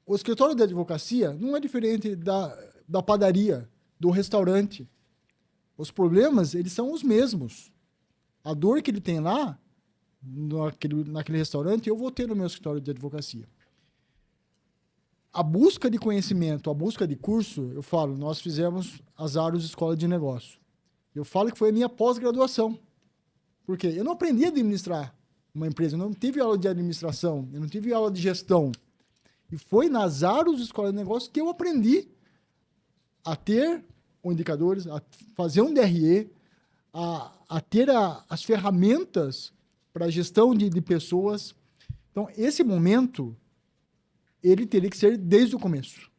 o escritório de advocacia não é diferente da padaria, do restaurante. Os problemas, eles são os mesmos. A dor que ele tem lá, naquele restaurante, eu vou ter no meu escritório de advocacia. A busca de conhecimento, a busca de curso, eu falo, nós fizemos as Aros Escola de Negócio. Eu falo que foi a minha pós-graduação. Por quê? Eu não aprendi a administrar uma empresa, eu não tive aula de administração, eu não tive aula de gestão. E foi nas Aros Escola de Negócios que eu aprendi a ter indicadores, a fazer um DRE, a ter as ferramentas para a gestão de pessoas. Então, esse momento, ele teria que ser desde o começo.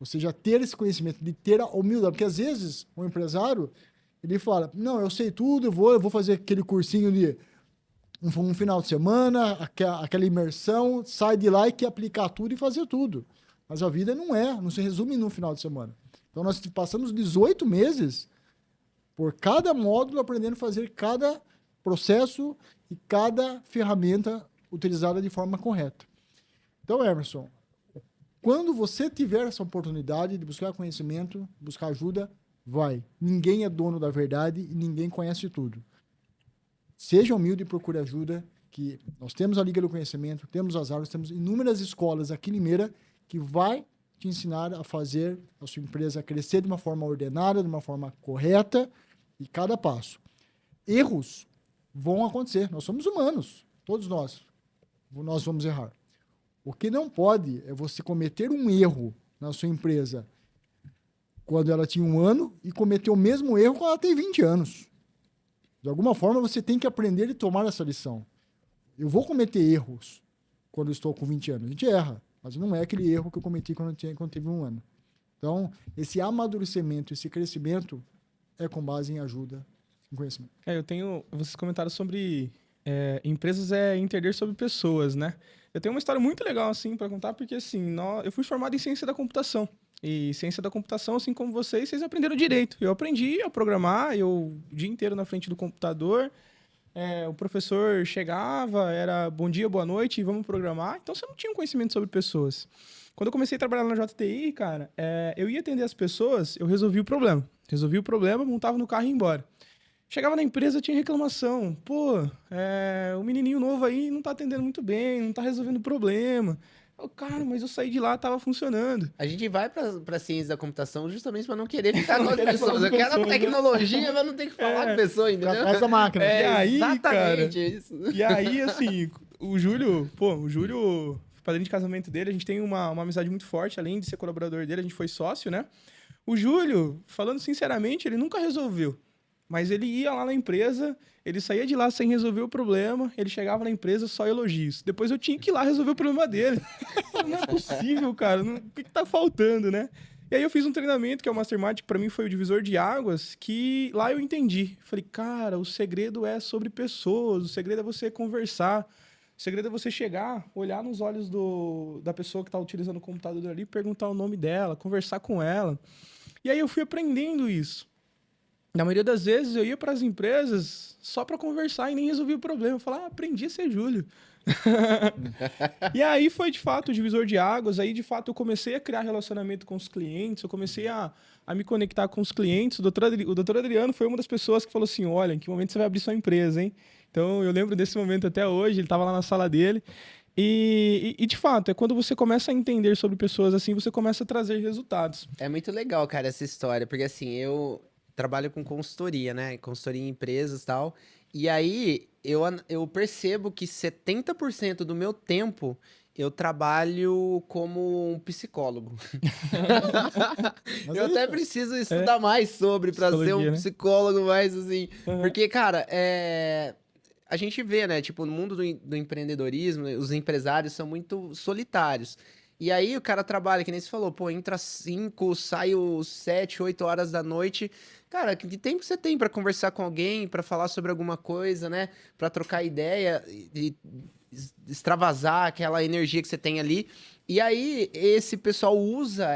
Ou seja, ter esse conhecimento, de ter a humildade. Porque, às vezes, o empresário, Ele fala, não, eu sei tudo, eu vou fazer aquele cursinho de um final de semana, aquela imersão, sai de lá e quer aplicar tudo e fazer tudo. Mas a vida não se resume num final de semana. Então, nós passamos 18 meses por cada módulo aprendendo a fazer cada processo e cada ferramenta utilizada de forma correta. Então, Emerson, quando você tiver essa oportunidade de buscar conhecimento, buscar ajuda, vai. Ninguém é dono da verdade e ninguém conhece tudo. Seja humilde e procure ajuda, que nós temos a Liga do Conhecimento, temos as árvores, temos inúmeras escolas aqui em Limeira que vai te ensinar a fazer a sua empresa crescer de uma forma ordenada, de uma forma correta e cada passo. Erros vão acontecer. Nós somos humanos, todos nós vamos errar. O que não pode é você cometer um erro na sua empresa quando ela tinha 1 ano e cometer o mesmo erro quando ela tem 20 anos. De alguma forma, você tem que aprender e tomar essa lição. Eu vou cometer erros quando eu estou com 20 anos. A gente erra, mas não é aquele erro que eu cometi quando tive 1 ano. Então, esse amadurecimento, esse crescimento é com base em ajuda, em conhecimento. Vocês comentaram sobre empresas entender sobre pessoas, né? Eu tenho uma história muito legal, assim, para contar, porque, assim, eu fui formado em ciência da computação. E ciência da computação, assim como vocês aprenderam direito. Eu aprendi a programar, o dia inteiro na frente do computador. O professor chegava, era bom dia, boa noite, vamos programar. Então, você não tinha um conhecimento sobre pessoas. Quando eu comecei a trabalhar na JTI, cara, eu ia atender as pessoas, eu resolvi o problema. Montava no carro e ia embora. Chegava na empresa, tinha reclamação. Pô, o menininho novo aí não tá atendendo muito bem, não tá resolvendo o problema. Cara, mas eu saí de lá, tava funcionando. A gente vai pra ciência da computação justamente pra não querer ficar com as pessoas. Eu quero a tecnologia, mas não tem que falar com a pessoa, entendeu? Atrás da máquina. E aí, exatamente cara, isso. E aí, assim, o Júlio, padrinho de casamento dele, a gente tem uma amizade muito forte, além de ser colaborador dele, a gente foi sócio, né? O Júlio, falando sinceramente, ele nunca resolveu. Mas ele ia lá na empresa, ele saía de lá sem resolver o problema, ele chegava na empresa só elogios. Depois eu tinha que ir lá resolver o problema dele. Não é possível, cara. O que tá faltando, né? E aí eu fiz um treinamento, que é o Mastermind, que pra mim foi o divisor de águas, que lá eu entendi. Falei, cara, o segredo é sobre pessoas, o segredo é você conversar, o segredo é você chegar, olhar nos olhos da pessoa que tá utilizando o computador ali, perguntar o nome dela, conversar com ela. E aí eu fui aprendendo isso. Na maioria das vezes eu ia para as empresas só para conversar e nem resolvia o problema. Eu falava, aprendi a ser Júlio. E aí foi de fato o divisor de águas. Aí de fato eu comecei a criar relacionamento com os clientes, eu comecei a me conectar com os clientes. O doutor Adriano foi uma das pessoas que falou assim: olha, em que momento você vai abrir sua empresa, hein? Então eu lembro desse momento até hoje, ele estava lá na sala dele. E de fato, é quando você começa a entender sobre pessoas assim, você começa a trazer resultados. É muito legal, cara, essa história, porque assim, eu trabalho com consultoria, né? Consultoria em empresas e tal. E aí eu percebo que 70% do meu tempo eu trabalho como um psicólogo. Mas Eu é até isso. preciso estudar mais sobre para ser um Psicologia, né? psicólogo mais assim. Uhum. Porque, cara, a gente vê, né? Tipo, no mundo do empreendedorismo, os empresários são muito solitários. E aí o cara trabalha, que nem você falou, pô, entra 5, sai 7, 8 horas da noite. Cara, que tempo você tem pra conversar com alguém, pra falar sobre alguma coisa, né? Pra trocar ideia e extravasar aquela energia que você tem ali. E aí esse pessoal usa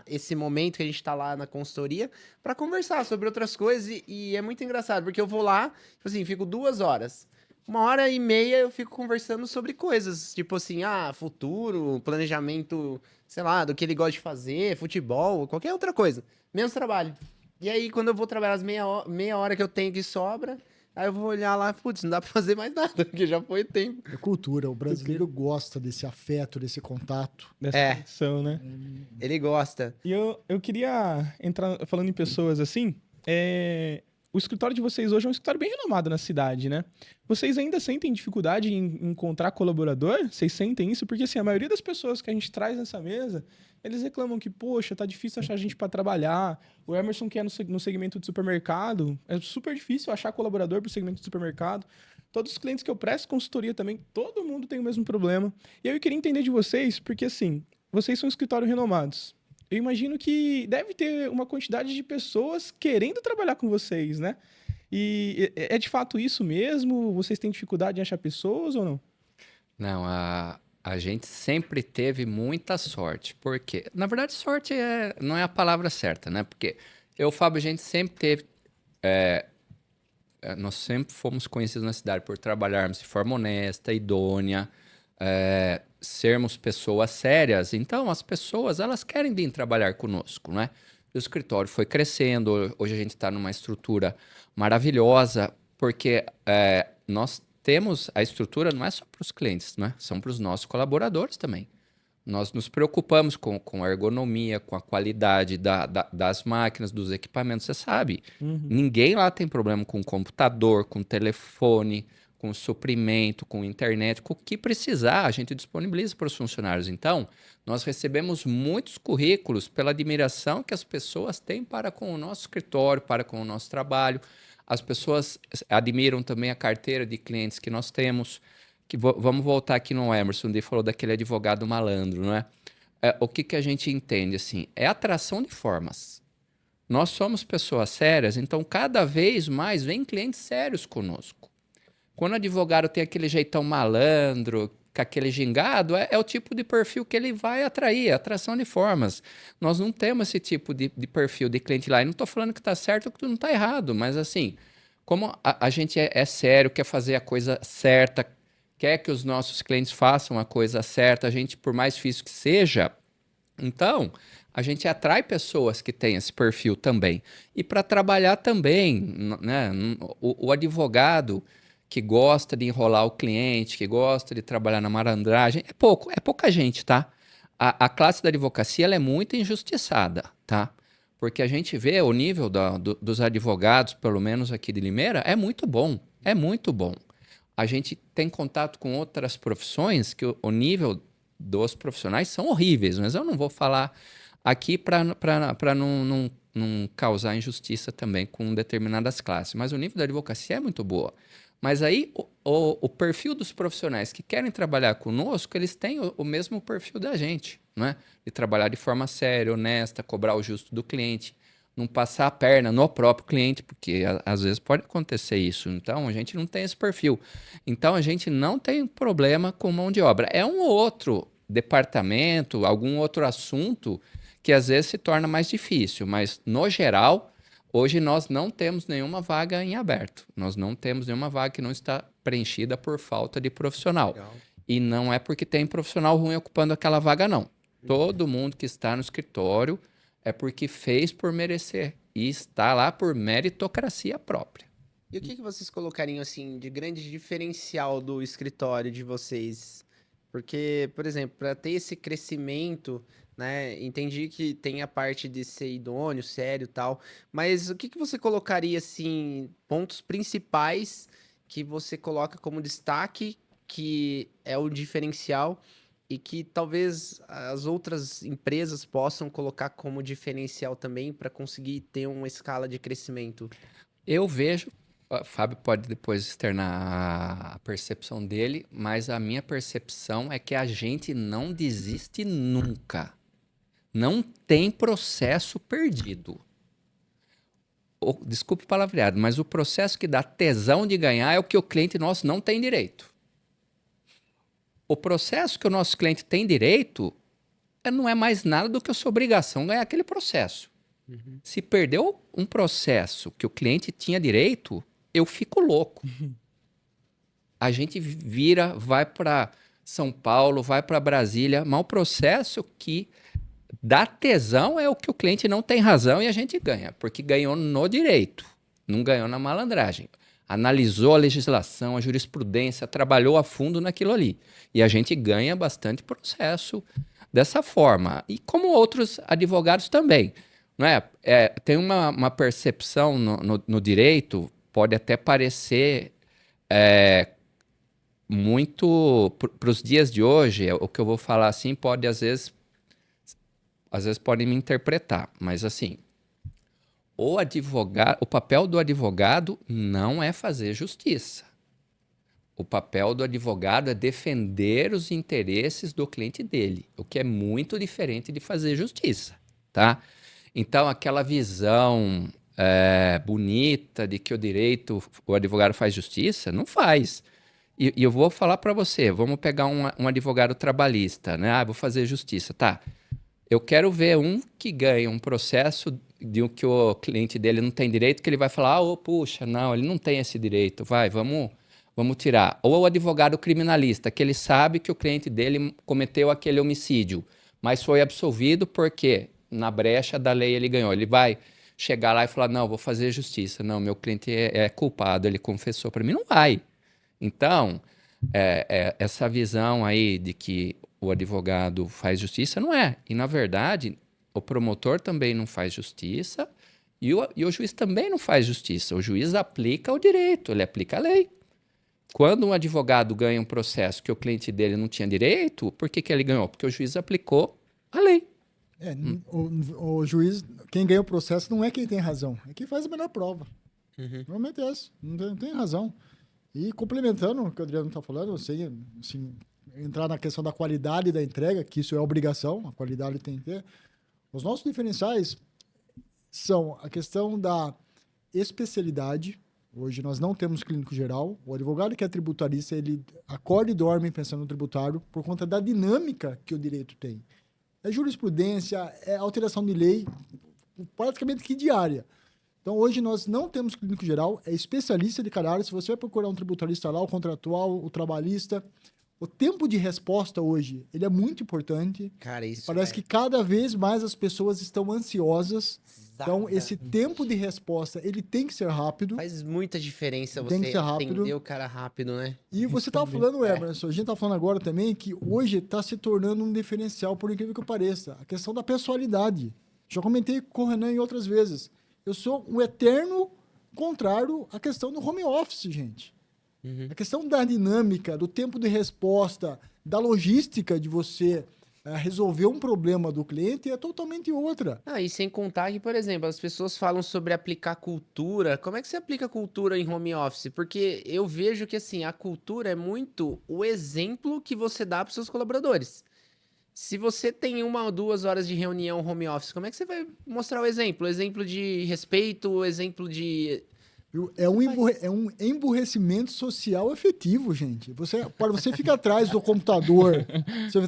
esse momento que a gente tá lá na consultoria pra conversar sobre outras coisas. E é muito engraçado, porque eu vou lá, tipo assim, fico 2 horas. 1h30 eu fico conversando sobre coisas, tipo assim, futuro, planejamento, sei lá, do que ele gosta de fazer, futebol, qualquer outra coisa. Menos trabalho. E aí, quando eu vou trabalhar as meia hora que eu tenho que sobra, aí eu vou olhar lá, putz, não dá pra fazer mais nada, porque já foi tempo. É cultura. O brasileiro gosta desse afeto, desse contato. Dessa conexão, né? Ele gosta. E eu queria entrar falando em pessoas assim. O escritório de vocês hoje é um escritório bem renomado na cidade, né? Vocês ainda sentem dificuldade em encontrar colaborador? Vocês sentem isso? Porque, assim, a maioria das pessoas que a gente traz nessa mesa, eles reclamam que, poxa, tá difícil achar gente para trabalhar. O Emerson, que é no segmento de supermercado, é super difícil achar colaborador pro segmento de supermercado. Todos os clientes que eu presto consultoria também, todo mundo tem o mesmo problema. E aí eu queria entender de vocês, porque, assim, vocês são um escritório renomados. Eu imagino que deve ter uma quantidade de pessoas querendo trabalhar com vocês, né? E é de fato isso mesmo? Vocês têm dificuldade em achar pessoas ou não? Não, a gente sempre teve muita sorte. Por quê? Na verdade, sorte não é a palavra certa, né? Porque eu, Fábio, a gente sempre teve. Nós sempre fomos conhecidos na cidade por trabalharmos de forma honesta, idônea, sermos pessoas sérias. Então, as pessoas, elas querem vir trabalhar conosco, né? E o escritório foi crescendo. Hoje a gente está numa estrutura maravilhosa, porque nós temos a estrutura não é só para os clientes, né? São para os nossos colaboradores também. Nós nos preocupamos com a ergonomia, com a qualidade das máquinas, dos equipamentos. Você sabe, ninguém lá tem problema com computador, com telefone, com suprimento, com internet, com o que precisar, a gente disponibiliza para os funcionários. Então, nós recebemos muitos currículos pela admiração que as pessoas têm para com o nosso escritório, para com o nosso trabalho. As pessoas admiram também a carteira de clientes que nós temos. Vamos voltar aqui no Emerson, ele falou daquele advogado malandro, não é? O que a gente entende, assim, é atração de formas. Nós somos pessoas sérias, então cada vez mais vem clientes sérios conosco. Quando o advogado tem aquele jeitão malandro, com aquele gingado, é o tipo de perfil que ele vai atrair, atração de formas. Nós não temos esse tipo de perfil de cliente lá. E não estou falando que está certo ou que não está errado, mas assim, como a gente é sério, quer fazer a coisa certa, quer que os nossos clientes façam a coisa certa, a gente, por mais difícil que seja, então, a gente atrai pessoas que têm esse perfil também. E para trabalhar também, né? O advogado que gosta de enrolar o cliente, que gosta de trabalhar na malandragem, é pouca gente, tá? A classe da advocacia ela é muito injustiçada, tá? Porque a gente vê o nível dos advogados, pelo menos aqui de Limeira, é muito bom, é muito bom. A gente tem contato com outras profissões que o nível dos profissionais são horríveis, mas eu não vou falar aqui para não causar injustiça também com determinadas classes. Mas o nível da advocacia é muito boa. Mas aí o perfil dos profissionais que querem trabalhar conosco, eles têm o mesmo perfil da gente, né? De trabalhar de forma séria, honesta, cobrar o justo do cliente, não passar a perna no próprio cliente, porque às vezes pode acontecer isso. Então, a gente não tem esse perfil. Então, a gente não tem problema com mão de obra. É um ou outro departamento, algum outro assunto que às vezes se torna mais difícil, mas no geral, hoje nós não temos nenhuma vaga em aberto. Nós não temos nenhuma vaga que não está preenchida por falta de profissional. Legal. E não é porque tem profissional ruim ocupando aquela vaga, não. Todo mundo que está no escritório é porque fez por merecer e está lá por meritocracia própria. E o que vocês colocariam, assim, de grande diferencial do escritório de vocês? Porque, por exemplo, para ter esse crescimento, né? Entendi que tem a parte de ser idôneo, sério e tal, mas o que você colocaria, assim, pontos principais que você coloca como destaque, que é o diferencial e que talvez as outras empresas possam colocar como diferencial também para conseguir ter uma escala de crescimento? Eu vejo, o Fábio pode depois externar a percepção dele, mas a minha percepção é que a gente não desiste nunca. Não tem processo perdido. Desculpe o palavreado, mas o processo que dá tesão de ganhar é o que o cliente nosso não tem direito. O processo que o nosso cliente tem direito não é mais nada do que a sua obrigação ganhar aquele processo. Se perdeu um processo que o cliente tinha direito, eu fico louco. A gente vai para São Paulo, vai para Brasília, mas o processo que dá tesão é o que o cliente não tem razão e a gente ganha, porque ganhou no direito, não ganhou na malandragem. Analisou a legislação, a jurisprudência, trabalhou a fundo naquilo ali. E a gente ganha bastante processo dessa forma. E como outros advogados também. Não é? Tem uma percepção no direito, pode até parecer muito para os dias de hoje, o que eu vou falar assim pode às vezes podem me interpretar, mas assim, o papel do advogado não é fazer justiça. O papel do advogado é defender os interesses do cliente dele, o que é muito diferente de fazer justiça. tá? Então, aquela visão bonita de que o advogado faz justiça, não faz. E eu vou falar para você, vamos pegar um advogado trabalhista, né? Vou fazer justiça, tá? Eu quero ver um que ganha um processo de um que o cliente dele não tem direito, que ele vai falar, puxa, não, ele não tem esse direito, vamos tirar. Ou o advogado criminalista, que ele sabe que o cliente dele cometeu aquele homicídio, mas foi absolvido porque na brecha da lei ele ganhou. Ele vai chegar lá e falar, não, vou fazer justiça. Não, meu cliente é culpado, ele confessou para mim. Não vai. Então, essa visão aí de que o advogado faz justiça, não é. E, na verdade, o promotor também não faz justiça e o juiz também não faz justiça. O juiz aplica o direito, ele aplica a lei. Quando um advogado ganha um processo que o cliente dele não tinha direito, por que ele ganhou? Porque o juiz aplicou a lei. O juiz, quem ganha o processo não é quem tem razão, é quem faz a melhor prova. Normalmente é isso, não tem razão. E complementando o que o Adriano está falando, sem assim, entrar na questão da qualidade da entrega, que isso é obrigação, a qualidade tem que ter. Os nossos diferenciais são a questão da especialidade. Hoje nós não temos clínico geral. O advogado que é tributarista, ele acorda e dorme pensando no tributário por conta da dinâmica que o direito tem. É jurisprudência, é alteração de lei, praticamente que diária. Então, hoje nós não temos clínico geral, é especialista de cada área. Se você vai procurar um tributarista lá, o contratual, o trabalhista, o tempo de resposta hoje, ele é muito importante. Cara, isso Parece que cada vez mais as pessoas estão ansiosas. Então, esse tempo de resposta, ele tem que ser rápido. faz muita diferença Tem que você ser rápido. atender o cara rápido, né? E você estava falando, Emerson, a gente está falando agora também que hoje está se tornando um diferencial, por incrível que pareça. A questão da pessoalidade. Já comentei com o Renan em outras vezes. Eu sou um eterno contrário à questão do home office, gente. A questão da dinâmica, do tempo de resposta, da logística de você resolver um problema do cliente é totalmente outra. E sem contar que, por exemplo, as pessoas falam sobre aplicar cultura. Como é que você aplica cultura em home office? Porque eu vejo que, assim, a cultura é muito o exemplo que você dá para os seus colaboradores. Se você tem 1 ou 2 horas de reunião home office, como é que você vai mostrar o exemplo? O exemplo de respeito, o exemplo de... É um emburrecimento social efetivo, gente. Para você ficar atrás do computador,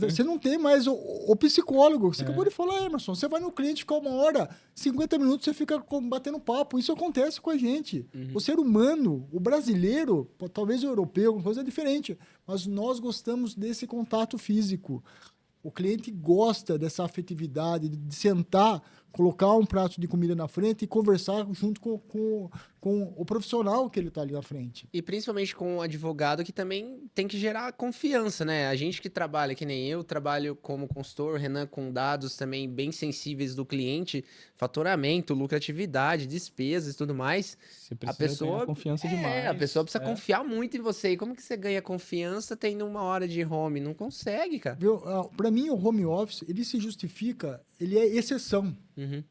você não tem mais o psicólogo. Você acabou de falar, Emerson. Você vai no cliente, fica 1 hora, 50 minutos, você fica batendo papo. Isso acontece com a gente. O ser humano, o brasileiro, talvez o europeu, alguma coisa diferente, mas nós gostamos desse contato físico. O cliente gosta dessa afetividade, de sentar, colocar um prato de comida na frente e conversar junto com o profissional que ele está ali na frente. E principalmente com o advogado, que também tem que gerar confiança, né? A gente que trabalha, que nem eu, trabalho como consultor, Renan com dados também bem sensíveis do cliente, faturamento, lucratividade, despesas e tudo mais. Você precisa A pessoa ganhar confiança demais. a pessoa precisa confiar muito em você. E como que você ganha confiança tendo 1 hora de home? Não consegue, cara. Para mim, o home office, ele se justifica, ele é exceção.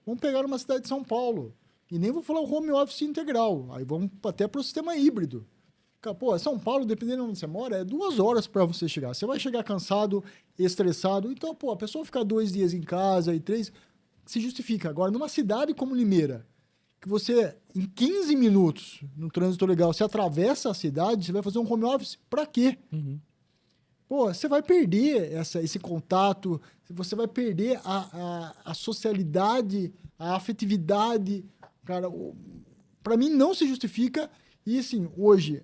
Vamos pegar uma cidade de São Paulo. E nem vou falar o home office integral. Aí vamos até para o sistema híbrido. Cara, São Paulo, dependendo de onde você mora, é 2 horas para você chegar. Você vai chegar cansado, estressado. Então, a pessoa ficar 2 dias em casa e 3, se justifica. Agora, numa cidade como Limeira, que você, em 15 minutos, no trânsito legal, você atravessa a cidade, você vai fazer um home office, para quê? Você vai perder esse contato, você vai perder a socialidade, a afetividade. Cara, para mim não se justifica. E, assim, hoje,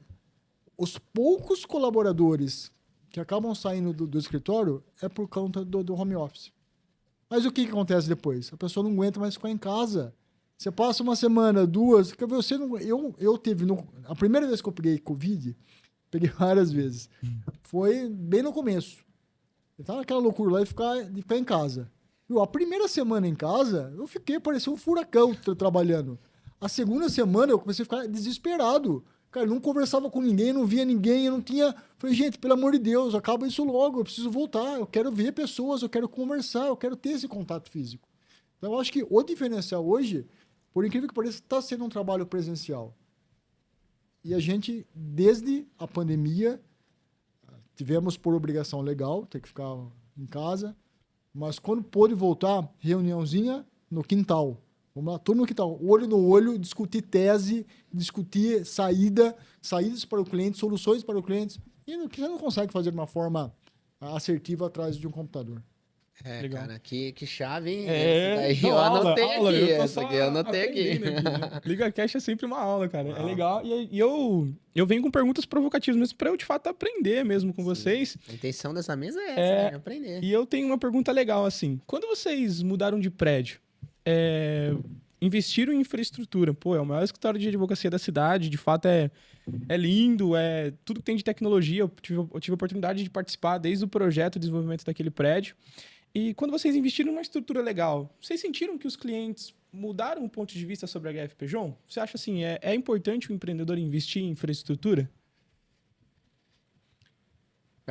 os poucos colaboradores que acabam saindo do escritório é por conta do home office. Mas o que acontece depois? A pessoa não aguenta mais ficar em casa. Você passa 1 semana, 2, você não... Eu teve... A primeira vez que eu peguei Covid, peguei várias vezes, foi bem no começo. Eu tava naquela loucura lá de ficar em casa. A primeira semana em casa, eu parecia um furacão trabalhando. A segunda semana, eu comecei a ficar desesperado. Cara, eu não conversava com ninguém, não via ninguém, eu não tinha... Falei, gente, pelo amor de Deus, acaba isso logo, eu preciso voltar, eu quero ver pessoas, eu quero conversar, eu quero ter esse contato físico. Então, eu acho que o diferencial hoje, por incrível que pareça, está sendo um trabalho presencial. E a gente, desde a pandemia, tivemos por obrigação legal, ter que ficar em casa, mas quando pôde voltar, reuniãozinha no quintal. Vamos lá, todo no quintal. Olho no olho, discutir tese, discutir saídas para o cliente, soluções para o cliente. E você não consegue fazer de uma forma assertiva atrás de um computador. Legal. Cara, que chave, hein? É, Essa daí eu anotei aqui. eu tô Essa só aqui eu anotei aqui. aprendendo aqui, né? Liga Cash é sempre uma aula, cara. É legal. E eu venho com perguntas provocativas mesmo pra eu, de fato, aprender mesmo com vocês. A intenção dessa mesa é essa, né? Aprender. E eu tenho uma pergunta legal, assim. Quando vocês mudaram de prédio, investiram em infraestrutura, pô, é o maior escritório de advocacia da cidade, de fato é lindo, tudo que tem de tecnologia, eu tive a oportunidade de participar desde o projeto de desenvolvimento daquele prédio. E quando vocês investiram numa estrutura legal, vocês sentiram que os clientes mudaram o ponto de vista sobre a HFP, João? Você acha assim, é importante o empreendedor investir em infraestrutura?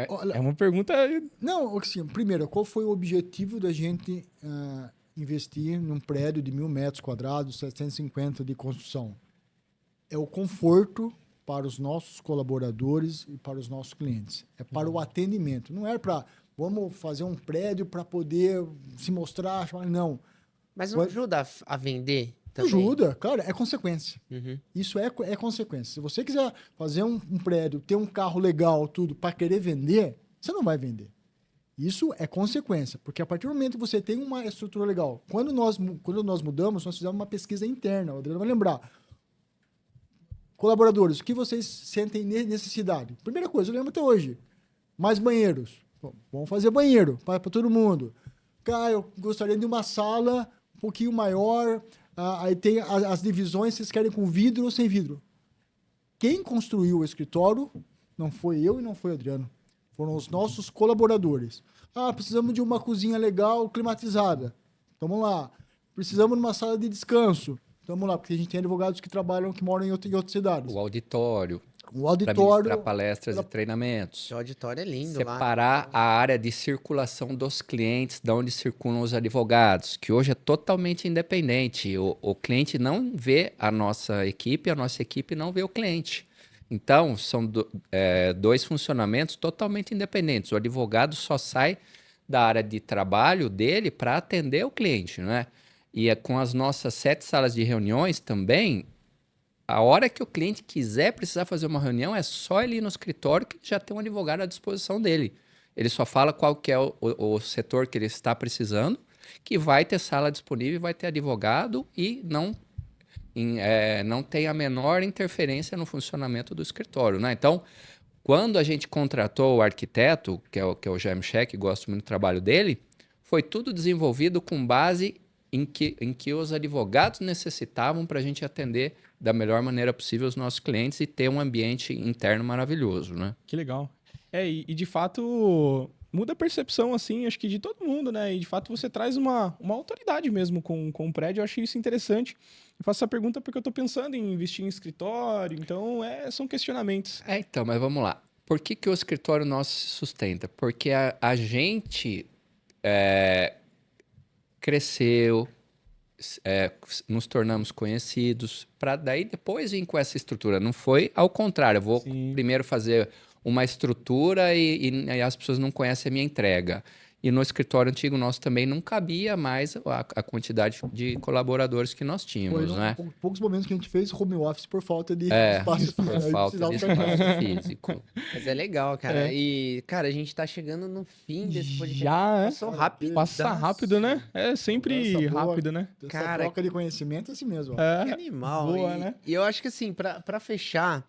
Olha, É uma pergunta... não, assim, primeiro, qual foi o objetivo da gente investir num prédio de 1.000 metros quadrados, 750 de construção? É o conforto para os nossos colaboradores e para os nossos clientes. É para o atendimento. Não é para, vamos fazer um prédio para poder se mostrar, não. Mas não ajuda a vender também? Ajuda, claro, é consequência. Uhum. Isso é consequência. Se você quiser fazer um prédio, ter um carro legal, tudo, para querer vender, você não vai vender. Isso é consequência, porque a partir do momento que você tem uma estrutura legal, quando nós mudamos, nós fizemos uma pesquisa interna, o Adriano vai lembrar. Colaboradores, o que vocês sentem necessidade? Primeira coisa, eu lembro até hoje, mais banheiros. Bom, vamos fazer banheiro para todo mundo. Cara, eu gostaria de uma sala um pouquinho maior, aí tem as divisões, vocês querem com vidro ou sem vidro? Quem construiu o escritório não foi eu e não foi o Adriano. Foram os nossos colaboradores. Precisamos de uma cozinha legal, climatizada. Vamos lá. Precisamos de uma sala de descanso. Vamos lá, porque a gente tem advogados que moram em outras cidades. O auditório. Para palestras e treinamentos. O auditório é lindo Separar a área de circulação dos clientes de onde circulam os advogados, que hoje é totalmente independente. O cliente não vê a nossa equipe não vê o cliente. Então, são dois funcionamentos totalmente independentes. O advogado só sai da área de trabalho dele para atender o cliente, né? E com as nossas 7 salas de reuniões também, a hora que o cliente precisar fazer uma reunião, é só ele ir no escritório que já tem um advogado à disposição dele. Ele só fala qual que é o setor que ele está precisando, que vai ter sala disponível, vai ter advogado e não tem a menor interferência no funcionamento do escritório, né? Então, quando a gente contratou o arquiteto, que é o Jaime Scheck, gosto muito do trabalho dele, foi tudo desenvolvido com base em que os advogados necessitavam para a gente atender da melhor maneira possível os nossos clientes e ter um ambiente interno maravilhoso, né? Que legal. E de fato muda a percepção, assim, acho que de todo mundo, né? E de fato você traz uma autoridade mesmo com o prédio, eu achei isso interessante. Eu faço essa pergunta porque eu estou pensando em investir em escritório, então são questionamentos. Então, mas vamos lá. Por que o escritório nosso se sustenta? Porque a gente cresceu, nos tornamos conhecidos, para daí depois vir com essa estrutura. Não foi ao contrário, eu vou primeiro fazer uma estrutura e as pessoas não conhecem a minha entrega. E no escritório antigo nosso também não cabia mais a quantidade de colaboradores que nós tínhamos, né? Poucos momentos que a gente fez home office por falta de espaço físico. Por falta de espaço físico. Mas é legal, cara. E, cara, a gente tá chegando no fim desse podcast. Já, Passou rápido. Passa rápido, né? É sempre rápido, né? Essa troca de conhecimento é assim mesmo. Que animal. Boa, né? E eu acho que, assim, pra fechar...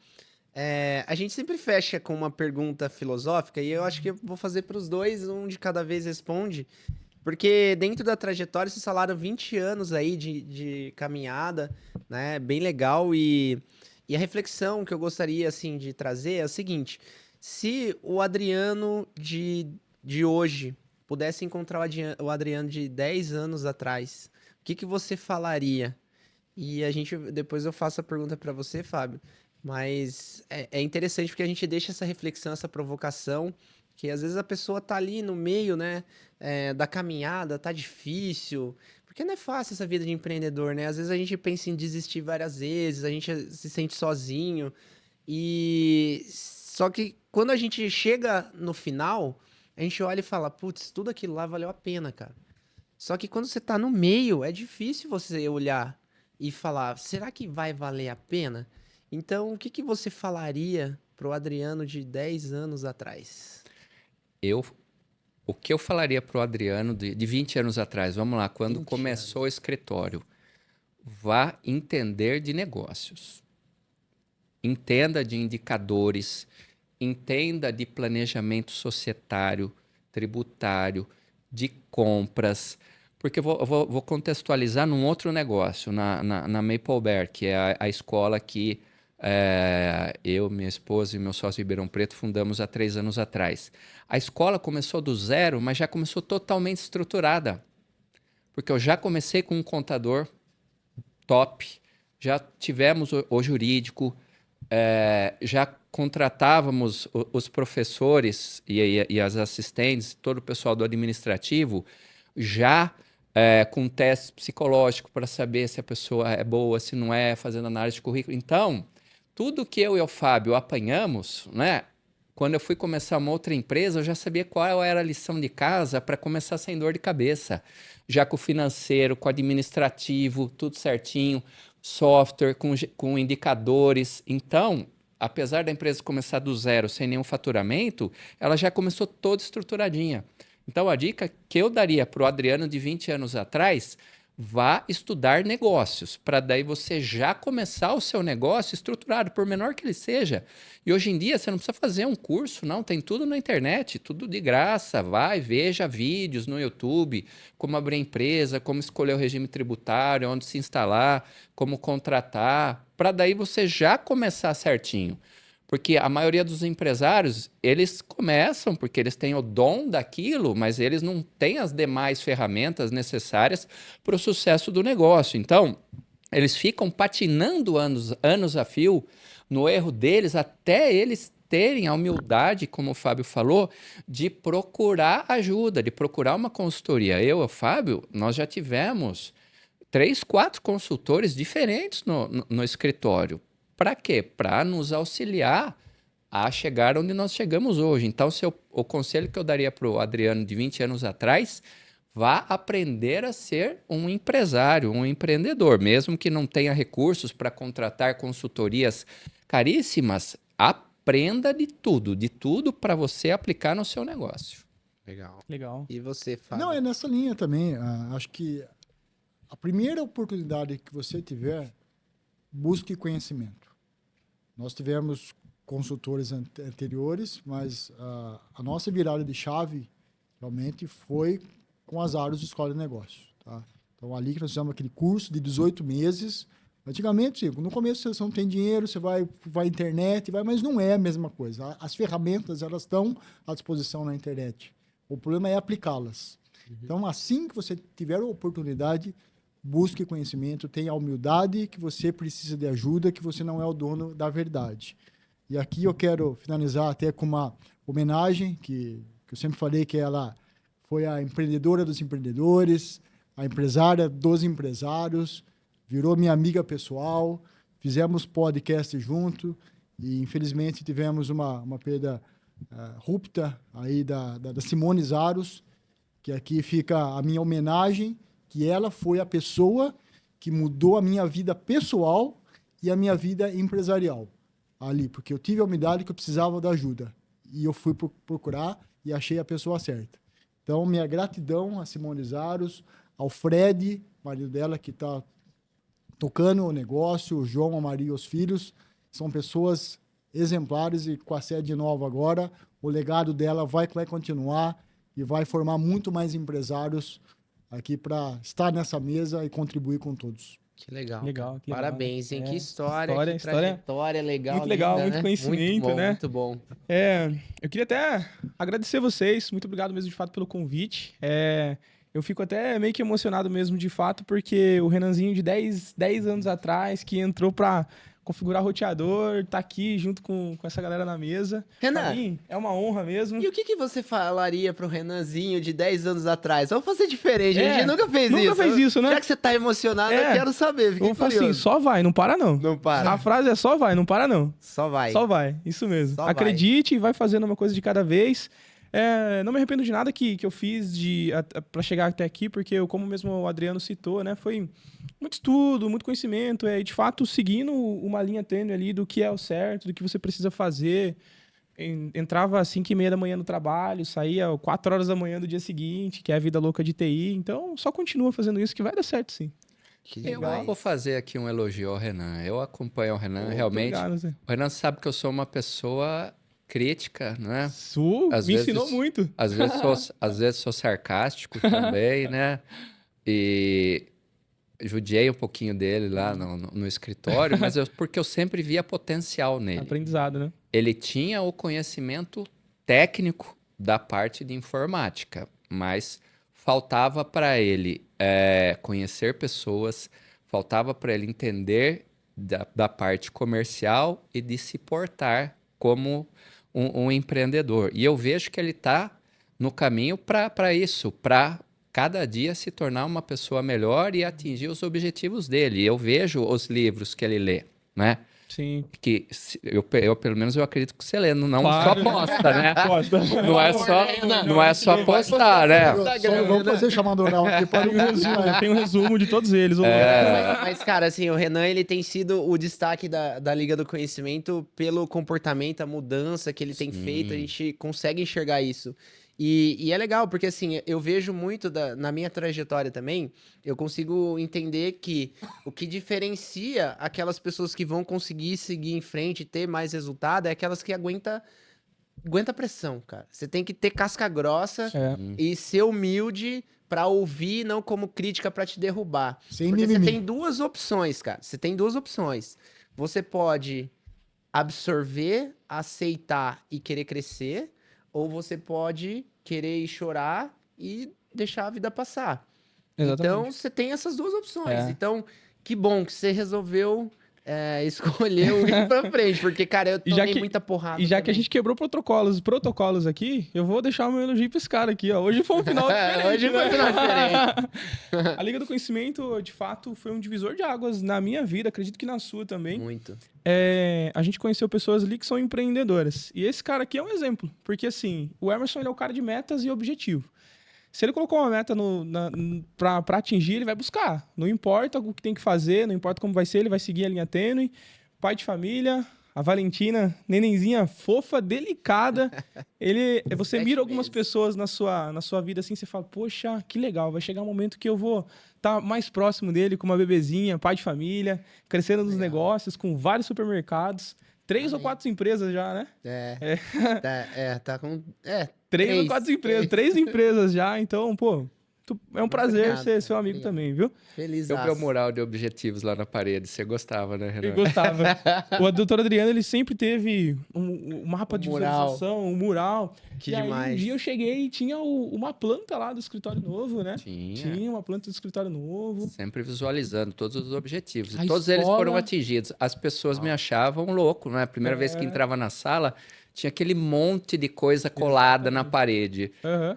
a gente sempre fecha com uma pergunta filosófica e eu acho que eu vou fazer para os dois, um de cada vez responde, porque dentro da trajetória vocês falaram 20 anos aí de caminhada, né? Bem legal e a reflexão que eu gostaria assim de trazer é a seguinte: se o Adriano de hoje pudesse encontrar o Adriano de 10 anos atrás, o que você falaria? E depois eu faço a pergunta para você, Fábio. Mas é interessante porque a gente deixa essa reflexão, essa provocação, que às vezes a pessoa tá ali no meio, né, da caminhada, tá difícil, porque não é fácil essa vida de empreendedor, né? Às vezes a gente pensa em desistir várias vezes, a gente se sente sozinho, só que quando a gente chega no final, a gente olha e fala, putz, tudo aquilo lá valeu a pena, cara. Só que quando você tá no meio, é difícil você olhar e falar, será que vai valer a pena? Então, o que que você falaria pro Adriano de 10 anos atrás? Eu, o que eu falaria pro Adriano de 20 anos atrás? Vamos lá, quando 20 começou o escritório. Vá entender de negócios. Entenda de indicadores, entenda de planejamento societário, tributário, de compras. Porque eu vou contextualizar num outro negócio, na Maple Bear, que é a escola que eu, minha esposa e meu sócio Ribeirão Preto fundamos há 3 anos atrás. A escola começou do zero, mas já começou totalmente estruturada. Porque eu já comecei com um contador top, já tivemos o jurídico, já contratávamos os professores e as assistentes, todo o pessoal do administrativo, já com teste psicológico para saber se a pessoa é boa, se não é, fazendo análise de currículo. Então, tudo que eu e o Fábio apanhamos, né? Quando eu fui começar uma outra empresa, eu já sabia qual era a lição de casa para começar sem dor de cabeça. Já com o financeiro, com o administrativo, tudo certinho, software, com indicadores. Então, apesar da empresa começar do zero, sem nenhum faturamento, ela já começou toda estruturadinha. Então, a dica que eu daria para o Adriano de 20 anos atrás, vá estudar negócios, para daí você já começar o seu negócio estruturado, por menor que ele seja. E hoje em dia você não precisa fazer um curso, não, tem tudo na internet, tudo de graça. Vai, veja vídeos no YouTube, como abrir empresa, como escolher o regime tributário, onde se instalar, como contratar, para daí você já começar certinho. Porque a maioria dos empresários, eles começam porque eles têm o dom daquilo, mas eles não têm as demais ferramentas necessárias para o sucesso do negócio. Então, eles ficam patinando anos a fio no erro deles até eles terem a humildade, como o Fábio falou, de procurar ajuda, de procurar uma consultoria. Eu e o Fábio, nós já tivemos 3, 4 consultores diferentes no escritório. Para quê? Para nos auxiliar a chegar onde nós chegamos hoje. Então, o conselho que eu daria para o Adriano de 20 anos atrás, vá aprender a ser um empresário, um empreendedor. Mesmo que não tenha recursos para contratar consultorias caríssimas, aprenda de tudo para você aplicar no seu negócio. Legal. Legal. E você, Fábio? Não, é nessa linha também. Acho que a primeira oportunidade que você tiver, busque conhecimento. Nós tivemos consultores anteriores, mas a nossa virada de chave realmente foi com as áreas de escola de negócios. Tá? Então, ali que nós fizemos aquele curso de 18 meses. Antigamente, no começo você não tem dinheiro, você vai à internet, mas não é a mesma coisa. As ferramentas, elas estão à disposição na internet. O problema é aplicá-las. Então, assim que você tiver a oportunidade, busque conhecimento, tenha a humildade que você precisa de ajuda, que você não é o dono da verdade. E aqui eu quero finalizar até com uma homenagem, que eu sempre falei que ela foi a empreendedora dos empreendedores, a empresária dos empresários, virou minha amiga pessoal, fizemos podcast junto e, infelizmente, tivemos uma perda rupta aí da Simone Zaros, que aqui fica a minha homenagem, que ela foi a pessoa que mudou a minha vida pessoal e a minha vida empresarial ali, porque eu tive a humildade que eu precisava da ajuda e eu fui procurar e achei a pessoa certa. Então, minha gratidão a Simone Zaros, ao Fred, marido dela, que está tocando o negócio, o João, a Maria e os filhos, são pessoas exemplares e com a sede nova agora, o legado dela vai continuar e vai formar muito mais empresários aqui para estar nessa mesa e contribuir com todos. Que legal. Legal. Que Parabéns, hein? legal. Que história, que História trajetória legal. muito legal, linda, muito né? conhecimento, muito bom, né? Muito bom. Eu queria até agradecer vocês, muito obrigado mesmo de fato pelo convite. Eu fico até meio que emocionado mesmo de fato, porque o Renanzinho de 10 anos atrás, que entrou para configurar roteador, tá aqui junto com essa galera na mesa. Renan, pra mim, é uma honra mesmo. E o que você falaria pro Renanzinho de 10 anos atrás? Vamos fazer diferente, a gente nunca fez isso. Nunca fez isso, né? Já que você tá emocionado, eu quero saber, Eu fiquei vou falar assim, curioso. só vai, não para não. Não para. A frase é só vai, não para não. Só vai. Só vai, isso mesmo. Só vai. Acredite e vai fazendo uma coisa de cada vez. Não me arrependo de nada que eu fiz para chegar até aqui, porque como mesmo o Adriano citou, né, foi muito estudo, muito conhecimento, e de fato seguindo uma linha tênue ali do que é o certo, do que você precisa fazer. Entrava às 5h30 da manhã no trabalho, saía 4 horas da manhã do dia seguinte, que é a vida louca de TI. Então, só continua fazendo isso que vai dar certo, sim. Que Eu demais. vou fazer aqui um elogio ao Renan. Eu acompanho o Renan, Muito realmente. obrigado, Zé. O Renan sabe que eu sou uma pessoa crítica, né? Às Me vezes- ensinou muito. Às vezes sou sarcástico também, né? E judiei um pouquinho dele lá no escritório, mas porque eu sempre via potencial nele. Aprendizado, né? Ele tinha o conhecimento técnico da parte de informática, mas faltava para ele conhecer pessoas, faltava para ele entender da parte comercial e de se portar como um empreendedor. E eu vejo que ele está no caminho para isso, para cada dia se tornar uma pessoa melhor e atingir os objetivos dele. Eu vejo os livros que ele lê, né? Sim. Que eu pelo menos eu acredito que você lê, não Claro. só posta, né? Gosta. Não é só postar, né? Vamos fazer chamado oral aqui para o resumo. Tem um resumo de todos eles. Mas, cara, assim, o Renan, ele tem sido o destaque da Liga do Conhecimento pelo comportamento, a mudança que ele tem feito, a gente consegue enxergar isso. E é legal, porque assim, eu vejo muito na minha trajetória também, eu consigo entender que o que diferencia aquelas pessoas que vão conseguir seguir em frente e ter mais resultado é aquelas que aguenta pressão, cara. Você tem que ter casca grossa e ser humilde pra ouvir, não como crítica pra te derrubar. Sem Porque mimimi. você tem duas opções, cara. Você tem duas opções. Você pode absorver, aceitar e querer crescer, ou você pode querer ir chorar e deixar a vida passar. Então, você tem essas duas opções. Então, que bom que você resolveu escolher o ir pra frente, porque, cara, eu tomei muita porrada. E já que a também. gente quebrou protocolos aqui, eu vou deixar o meu elogio pra esse cara aqui, ó. Hoje foi um final diferente. Hoje foi um final diferente. A Liga do Conhecimento, de fato, foi um divisor de águas na minha vida, acredito que na sua também. Muito. A gente conheceu pessoas ali que são empreendedoras. E esse cara aqui é um exemplo. Porque, assim, o Emerson ele é o cara de metas e objetivo. Se ele colocou uma meta pra atingir, ele vai buscar. Não importa o que tem que fazer, não importa como vai ser, ele vai seguir a linha tênue. Pai de família, a Valentina, nenenzinha fofa, delicada. Você mira algumas pessoas na sua vida assim, você fala, poxa, que legal, vai chegar um momento que eu vou estar mais próximo dele, com uma bebezinha, pai de família, crescendo nos negócios, com vários supermercados. 3 ou 4 empresas já, né? Tá com... 3 ou 4 empresas, 3 empresas já, então, pô, é um prazer Obrigado, ser seu cara, amigo obrigado. também, viu? Feliz. Eu vi o mural de objetivos lá na parede. Você gostava, né, Renan? Eu gostava. O doutor Adriano, ele sempre teve um mapa de mural. visualização, um mural. Que e aí, demais. um dia eu cheguei e tinha uma planta lá do escritório novo, né? Tinha. Tinha uma planta do escritório novo. Sempre visualizando todos os objetivos. A E todos eles escola- foram atingidos. As pessoas me achavam louco, né? A primeira vez que entrava na sala, tinha aquele monte de coisa colada na parede Aham.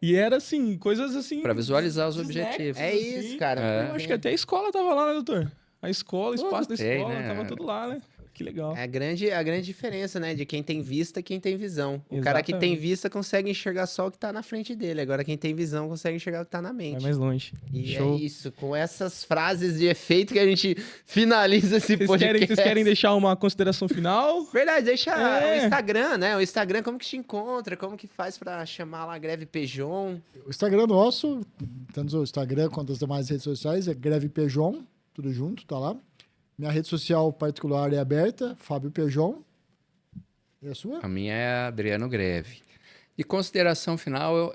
E era assim, coisas assim... para visualizar os desnectos, objetivos. É assim. isso, cara. Eu acho que até a escola tava lá, né, doutor? A escola, o espaço da tem, escola, né? tava tudo lá, né? Que legal. É a grande diferença, né? De quem tem vista e quem tem visão. O cara que tem Exatamente. vista consegue enxergar só o que tá na frente dele. Agora, quem tem visão consegue enxergar o que tá na Vai mente. mais longe. E Show. é isso. Com essas frases de efeito que a gente finaliza esse podcast. Vocês querem deixar uma consideração final? Verdade, deixa É. o Instagram, né? O Instagram, como que te encontra? Como que faz pra chamar lá a Greve Pejon? O Instagram nosso, tanto o Instagram quanto as demais redes sociais, é Greve Pejon, tudo junto, tá lá. Minha rede social particular é aberta, Fábio Pejon. E a sua? A minha é Adriano Greve. De consideração final,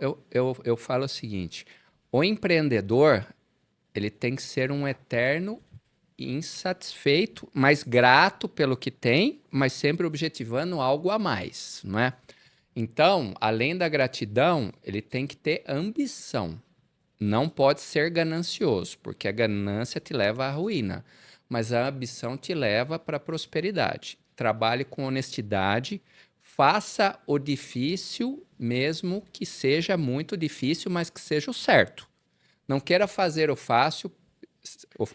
eu falo o seguinte: o empreendedor, ele tem que ser um eterno insatisfeito, mas grato pelo que tem, mas sempre objetivando algo a mais, não é? Então, além da gratidão, ele tem que ter ambição. Não pode ser ganancioso, porque a ganância te leva à ruína, mas a ambição te leva para a prosperidade. Trabalhe com honestidade, faça o difícil, mesmo que seja muito difícil, mas que seja o certo. Não queira fazer o fácil,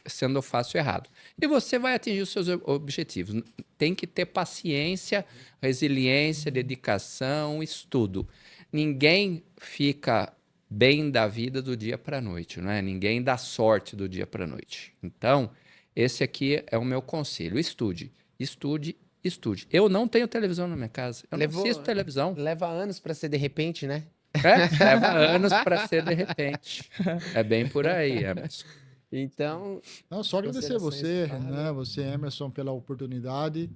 sendo o fácil errado. E você vai atingir os seus objetivos. Tem que ter paciência, resiliência, dedicação, estudo. ninguém fica bem da vida do dia para a noite, não é? Ninguém dá sorte do dia para a noite. Então, esse aqui é o meu conselho. Estude, estude, estude. Eu não tenho televisão na minha casa. Eu não assisto televisão. Leva anos pra ser de repente, né? Leva anos para ser de repente. É bem por aí, Emerson. Então, Não, só agradecer a você, Considerações, Renan, você, Emerson, pela oportunidade.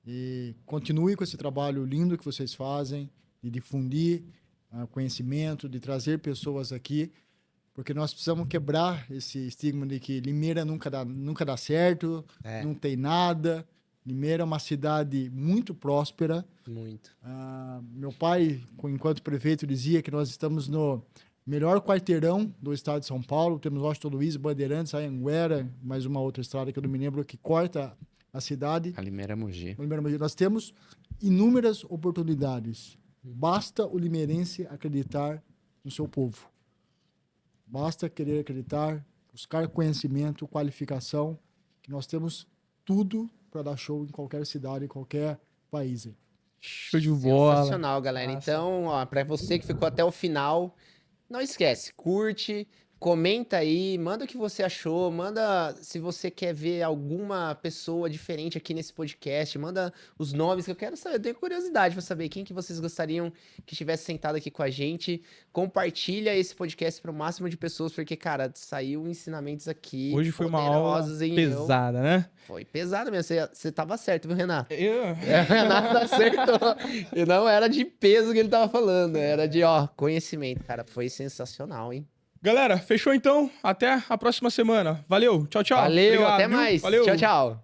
E continue com esse trabalho lindo que vocês fazem, de difundir conhecimento, de trazer pessoas aqui, porque nós precisamos quebrar esse estigma de que Limeira nunca dá certo, não tem nada. Limeira é uma cidade muito próspera. muito. Meu pai, enquanto prefeito, dizia que nós estamos no melhor quarteirão do estado de São Paulo. Temos Washington Luiz, Bandeirantes, Anhanguera, mais uma outra estrada que eu não me lembro, que corta a cidade. A Limeira Mogi. Nós temos inúmeras oportunidades. Basta o limeirense acreditar no seu povo. Basta querer acreditar, buscar conhecimento, qualificação, que nós temos tudo para dar show em qualquer cidade, em qualquer país. Show de bola. Sensacional, galera. Massa. Então, ó, pra você que ficou até o final, não esquece, curte, comenta aí, manda o que você achou, manda se você quer ver alguma pessoa diferente aqui nesse podcast, manda os nomes que eu quero saber, eu tenho curiosidade pra saber quem que vocês gostariam que estivesse sentado aqui com a gente. Compartilha esse podcast para o máximo de pessoas, porque, cara, saiu ensinamentos aqui Hoje foi uma aula poderosos, hein, meu? pesada, né? Foi pesado mesmo, você tava certo, viu, Renato? Eu... Renato acertou. E não era de peso que ele tava falando, era de, ó, conhecimento, cara. Foi sensacional, hein? Galera, fechou então? Até a próxima semana. Valeu, tchau, tchau. Valeu, Obrigado, até viu? mais. Valeu. Tchau, tchau.